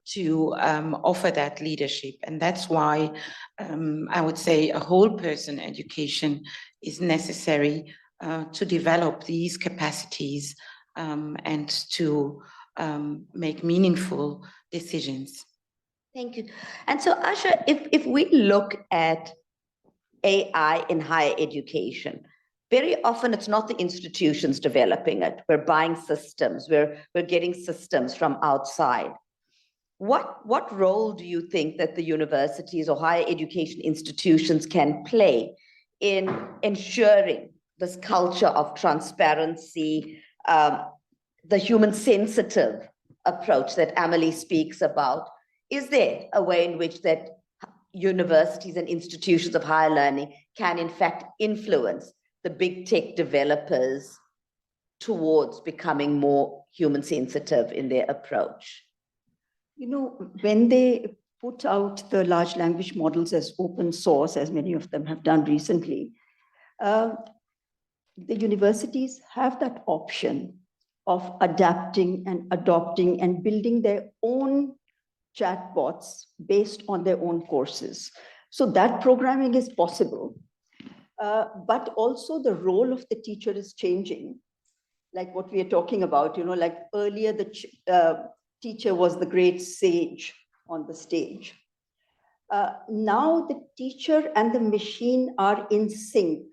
Speaker 3: to offer that leadership. And that's why I would say a whole person education is necessary to develop these capacities and to make meaningful decisions.
Speaker 1: Thank you. And so, Asha, if we look at AI in higher education, very often it's not the institutions developing it. We're buying systems, we're getting systems from outside. What role do you think that the universities or higher education institutions can play in ensuring this culture of transparency, the human sensitive approach that Amélé speaks about? Is there a way in which that universities and institutions of higher learning can in fact influence the big tech developers towards becoming more human sensitive in their approach?
Speaker 4: You know, when they put out the large language models as open source, as many of them have done recently, the universities have that option of adapting and adopting and building their own chatbots based on their own courses. So that programming is possible. But also the role of the teacher is changing, like what we are talking about, you know, like earlier the teacher was the great sage on the stage. Now the teacher and the machine are in sync.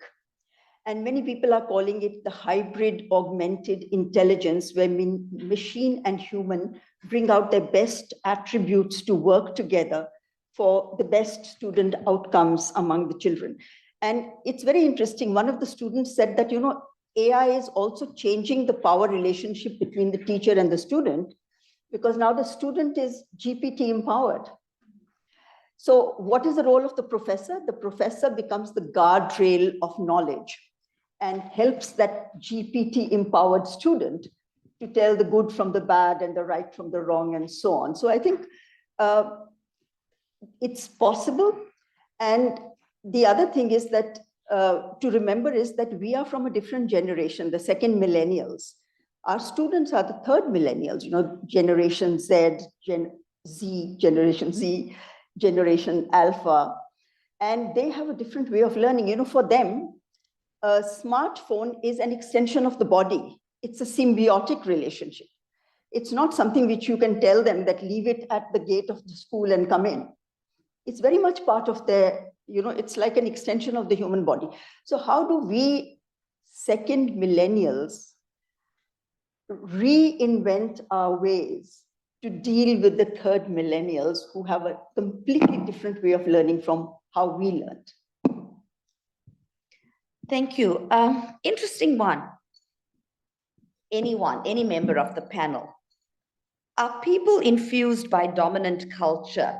Speaker 4: And many people are calling it the hybrid augmented intelligence, where machine and human bring out their best attributes to work together for the best student outcomes among the children. And it's very interesting. One of the students said that, AI is also changing the power relationship between the teacher and the student, because now the student is GPT empowered. So what is the role of the professor? The professor becomes the guardrail of knowledge and helps that GPT empowered student to tell the good from the bad and the right from the wrong and so on. So I think it's possible. And the other thing is that to remember is that we are from a different generation, the second millennials. Our students are the third millennials, Generation Z, Generation Z, Generation Alpha, and they have a different way of learning. For them, a smartphone is an extension of the body. It's a symbiotic relationship. It's not something which you can tell them that leave it at the gate of the school and come in. It's very much part of their, it's like an extension of the human body. So how do we second millennials reinvent our ways to deal with the third millennials who have a completely different way of learning from how we learned?
Speaker 1: Thank you. Interesting one. Any member of the panel. Are people infused by dominant culture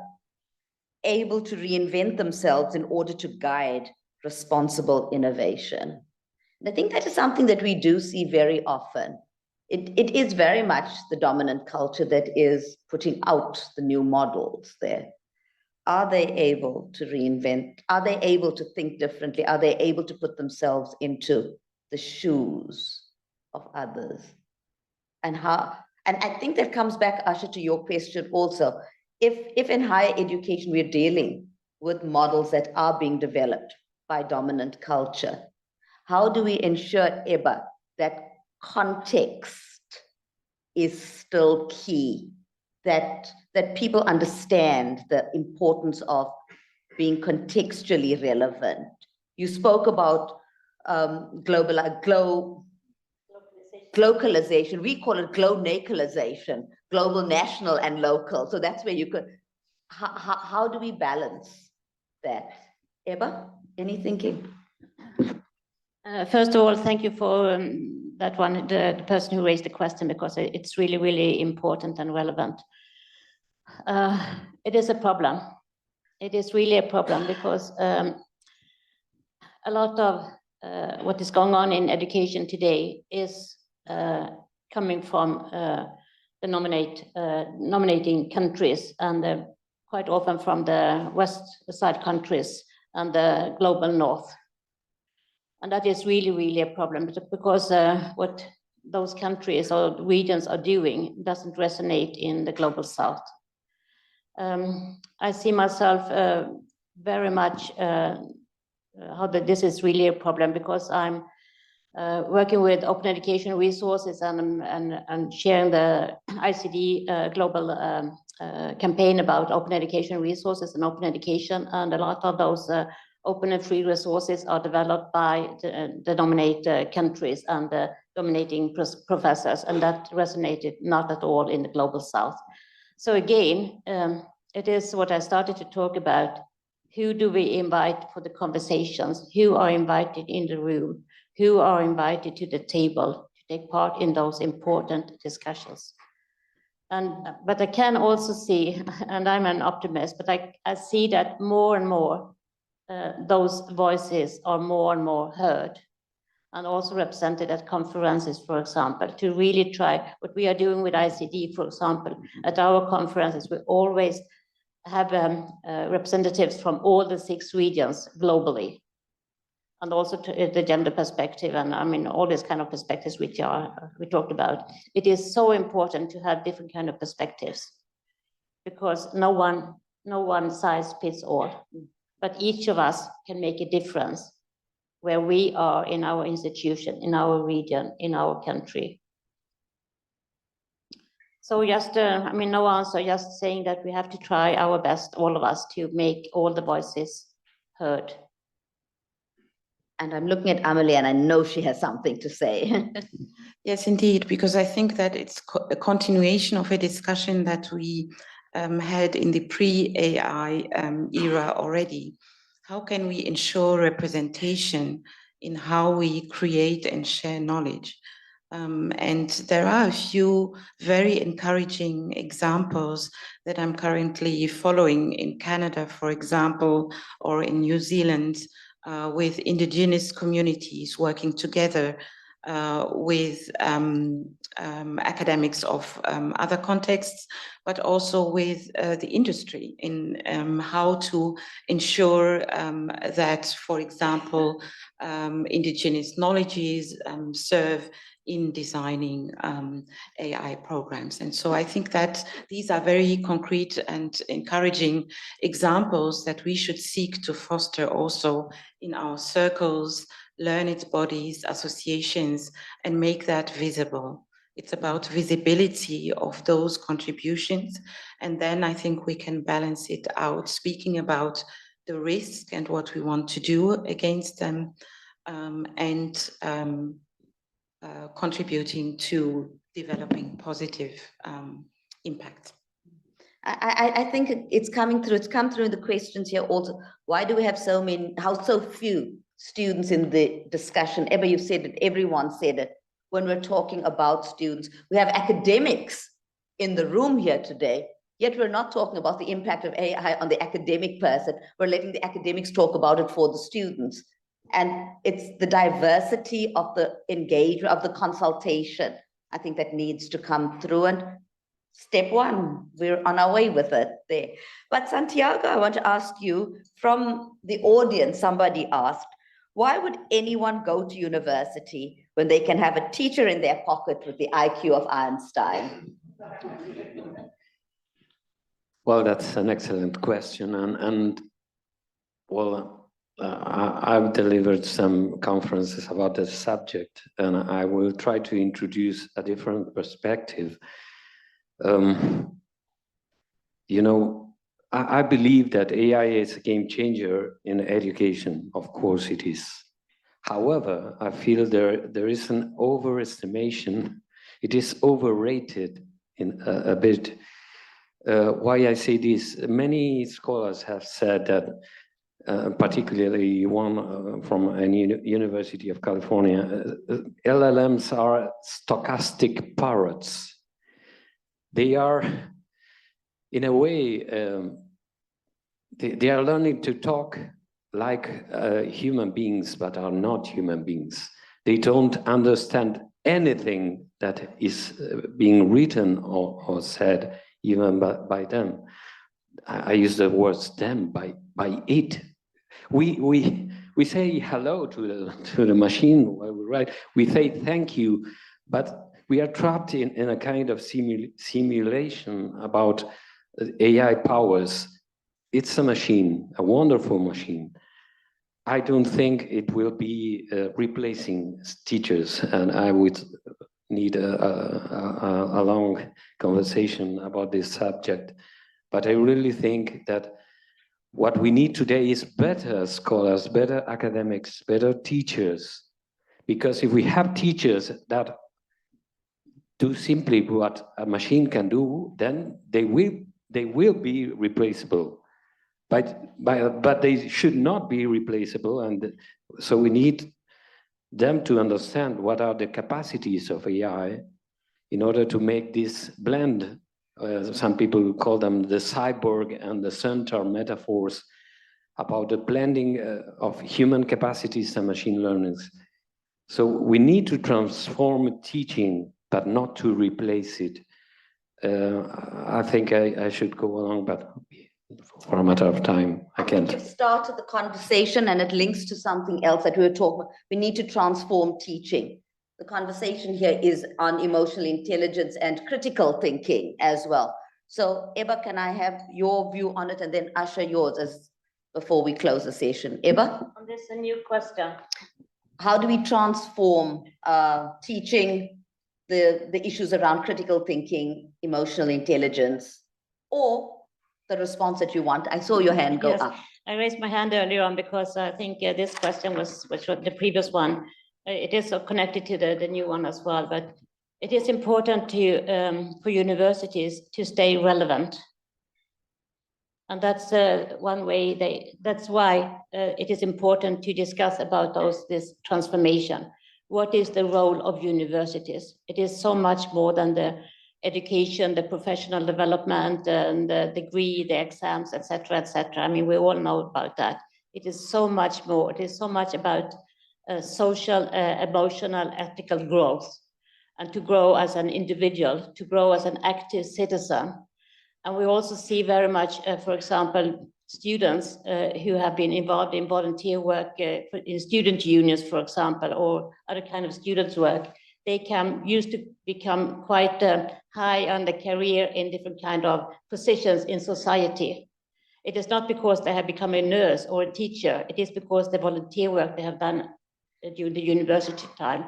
Speaker 1: able to reinvent themselves in order to guide responsible innovation? And I think that is something that we do see very often. It is very much the dominant culture that is putting out the new models there. Are they able to reinvent? Are they able to think differently? Are they able to put themselves into the shoes of others? And how? And I think that comes back, Asha, to your question also. If in higher education we're dealing with models that are being developed by dominant culture, how do we ensure, Ebba, that context is still key, that people understand the importance of being contextually relevant? You spoke about globalization. We call it globnacalization, global, national, and local. So that's where you could, how do we balance that? Ebba, any thinking?
Speaker 5: First of all, thank you for that one, the person who raised the question, because it's really, really important and relevant. It is a problem. It is really a problem because a lot of what is going on in education today is coming from the nominating countries, and quite often from the West side countries and the global North. And that is really, really a problem, because what those countries or regions are doing doesn't resonate in the global South. I see myself very much how this is really a problem, because I'm working with open education resources and sharing the ICDE global campaign about open education resources and open education, and a lot of those open and free resources are developed by the dominate countries and the dominating professors, and that resonated not at all in the global South. So again, it is what I started to talk about. Who do we invite for the conversations? Who are invited in the room? Who are invited to the table to take part in those important discussions? But I can also see, and I'm an optimist, but I see that more and more those voices are more and more heard, and also represented at conferences, for example, to really try what we are doing with ICD, for example. At our conferences, we always have representatives from all the 6 regions globally, and also to the gender perspective, and I mean, all these kind of perspectives which we talked about. It is so important to have different kind of perspectives, because no one size fits all, but each of us can make a difference where we are in our institution, in our region, in our country. So just, I mean, no answer, just saying that we have to try our best, all of us, to make all the voices heard.
Speaker 1: And I'm looking at Amélé and I know she has something to say.
Speaker 3: Yes, indeed, because I think that it's a continuation of a discussion that we had in the pre-AI era already. How can we ensure representation in how we create and share knowledge? And there are a few very encouraging examples that I'm currently following in Canada, for example, or in New Zealand, with indigenous communities working together with academics of other contexts, but also with the industry in how to ensure that, for example, indigenous knowledges serve in designing AI programs. And so I think that these are very concrete and encouraging examples that we should seek to foster also in our circles, learned bodies, associations, and make that visible. It's about visibility of those contributions. And then I think we can balance it out, speaking about the risk and what we want to do against them, and contributing to developing positive impact.
Speaker 1: I think it's coming through. It's come through in the questions here also. Why do we have so many, how so few students in the discussion? Ebba, you said it, everyone said it. When we're talking about students, we have academics in the room here today, yet we're not talking about the impact of AI on the academic person. We're letting the academics talk about it for the students. And it's the diversity of the engagement, of the consultation, I think that needs to come through. And step one, we're on our way with it there. But Santiago, I want to ask you, from the audience, somebody asked, why would anyone go to university when they can have a teacher in their pocket with the IQ of Einstein?
Speaker 2: Well, that's an excellent question. And well, I've delivered some conferences about this subject, and I will try to introduce a different perspective. You know, I believe that AI is a game changer in education. Of course it is. However, I feel there is an overestimation. It is overrated in a bit. Why I say this? Many scholars have said that, particularly one from a University of California, LLMs are stochastic parrots. They are, in a way, they are learning to talk like human beings, but are not human beings. They don't understand anything that is being written or said, even by them. I use the words them, by it. We say hello to the machine while we write. We say thank you, but we are trapped in a kind of simulation about AI powers. It's a machine, a wonderful machine. I don't think it will be replacing teachers, and I would need a long conversation about this subject. But I really think that what we need today is better scholars, better academics, better teachers. Because if we have teachers that do simply what a machine can do, then they will be replaceable. But they should not be replaceable, and so we need them to understand what are the capacities of AI in order to make this blend. Some people call them the cyborg and the centaur metaphors about the blending of human capacities and machine learning. So we need to transform teaching, but not to replace it. I think I should go along, but for a matter of time, I can't.
Speaker 1: You started the conversation and it links to something else that we were talking about. We need to transform teaching. The conversation here is on emotional intelligence and critical thinking as well. So Ebba, can I have your view on it, and then Asha yours before we close the session? Ebba?
Speaker 5: This is a new question.
Speaker 1: How do we transform teaching the issues around critical thinking, emotional intelligence, or the response that you want. I saw your hand go
Speaker 5: Yes.
Speaker 1: up.
Speaker 5: I raised my hand earlier on because I think this question was the previous one. It is connected to the new one as well, but it is important to for universities to stay relevant. And that's one way that's why it is important to discuss about this transformation. What is the role of universities? It is so much more than the education, the professional development, and the degree, the exams, etc., etc. I mean, we all know about that. It is so much more. It is so much about social, emotional, ethical growth, and to grow as an individual, to grow as an active citizen. And we also see very much, for example, students who have been involved in volunteer work in student unions, for example, or other kind of students' work. They used to become quite high on the career in different kind of positions in society. It is not because they have become a nurse or a teacher. It is because the volunteer work they have done during the university time.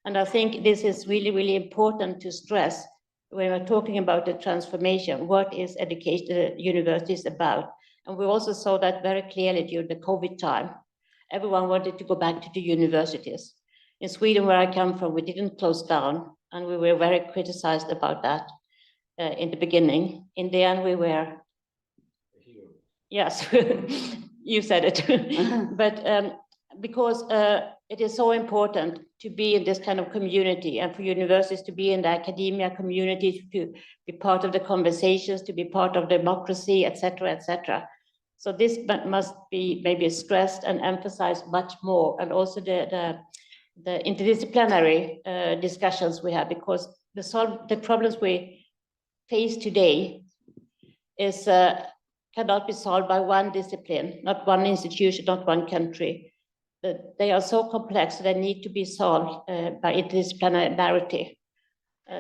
Speaker 5: And I think this is really, really important to stress when we're talking about the transformation. What is education universities about? And we also saw that very clearly during the COVID time. Everyone wanted to go back to the universities. In Sweden, where I come from, we didn't close down, and we were very criticized about that in the beginning. In the end, we were, yes, you said it. But because it is so important to be in this kind of community, and for universities to be in the academia community, to be part of the conversations, to be part of democracy, etc., etc. So this must be maybe stressed and emphasized much more, and also the interdisciplinary discussions we have, because the problems we face today is cannot be solved by one discipline, not one institution, not one country. They are so complex, so they need to be solved by interdisciplinarity.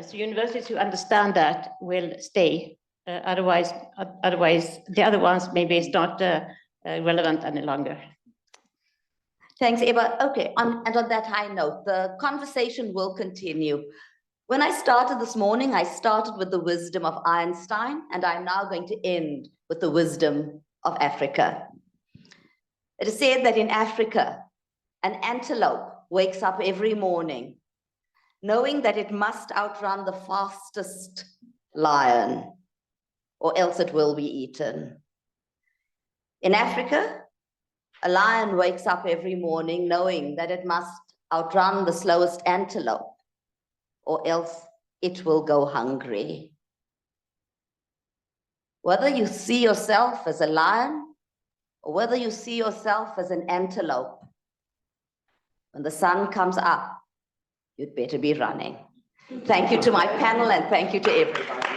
Speaker 5: So universities who understand that will stay. Otherwise, the other ones maybe it's not relevant any longer.
Speaker 1: Thanks, Ebba. Okay, and on that high note, the conversation will continue. When I started this morning, I started with the wisdom of Einstein, and I'm now going to end with the wisdom of Africa. It is said that in Africa, an antelope wakes up every morning knowing that it must outrun the fastest lion, or else it will be eaten. In Africa, a lion wakes up every morning knowing that it must outrun the slowest antelope, or else it will go hungry. Whether you see yourself as a lion, or whether you see yourself as an antelope, when the sun comes up, you'd better be running. Thank you to my panel, and thank you to everybody.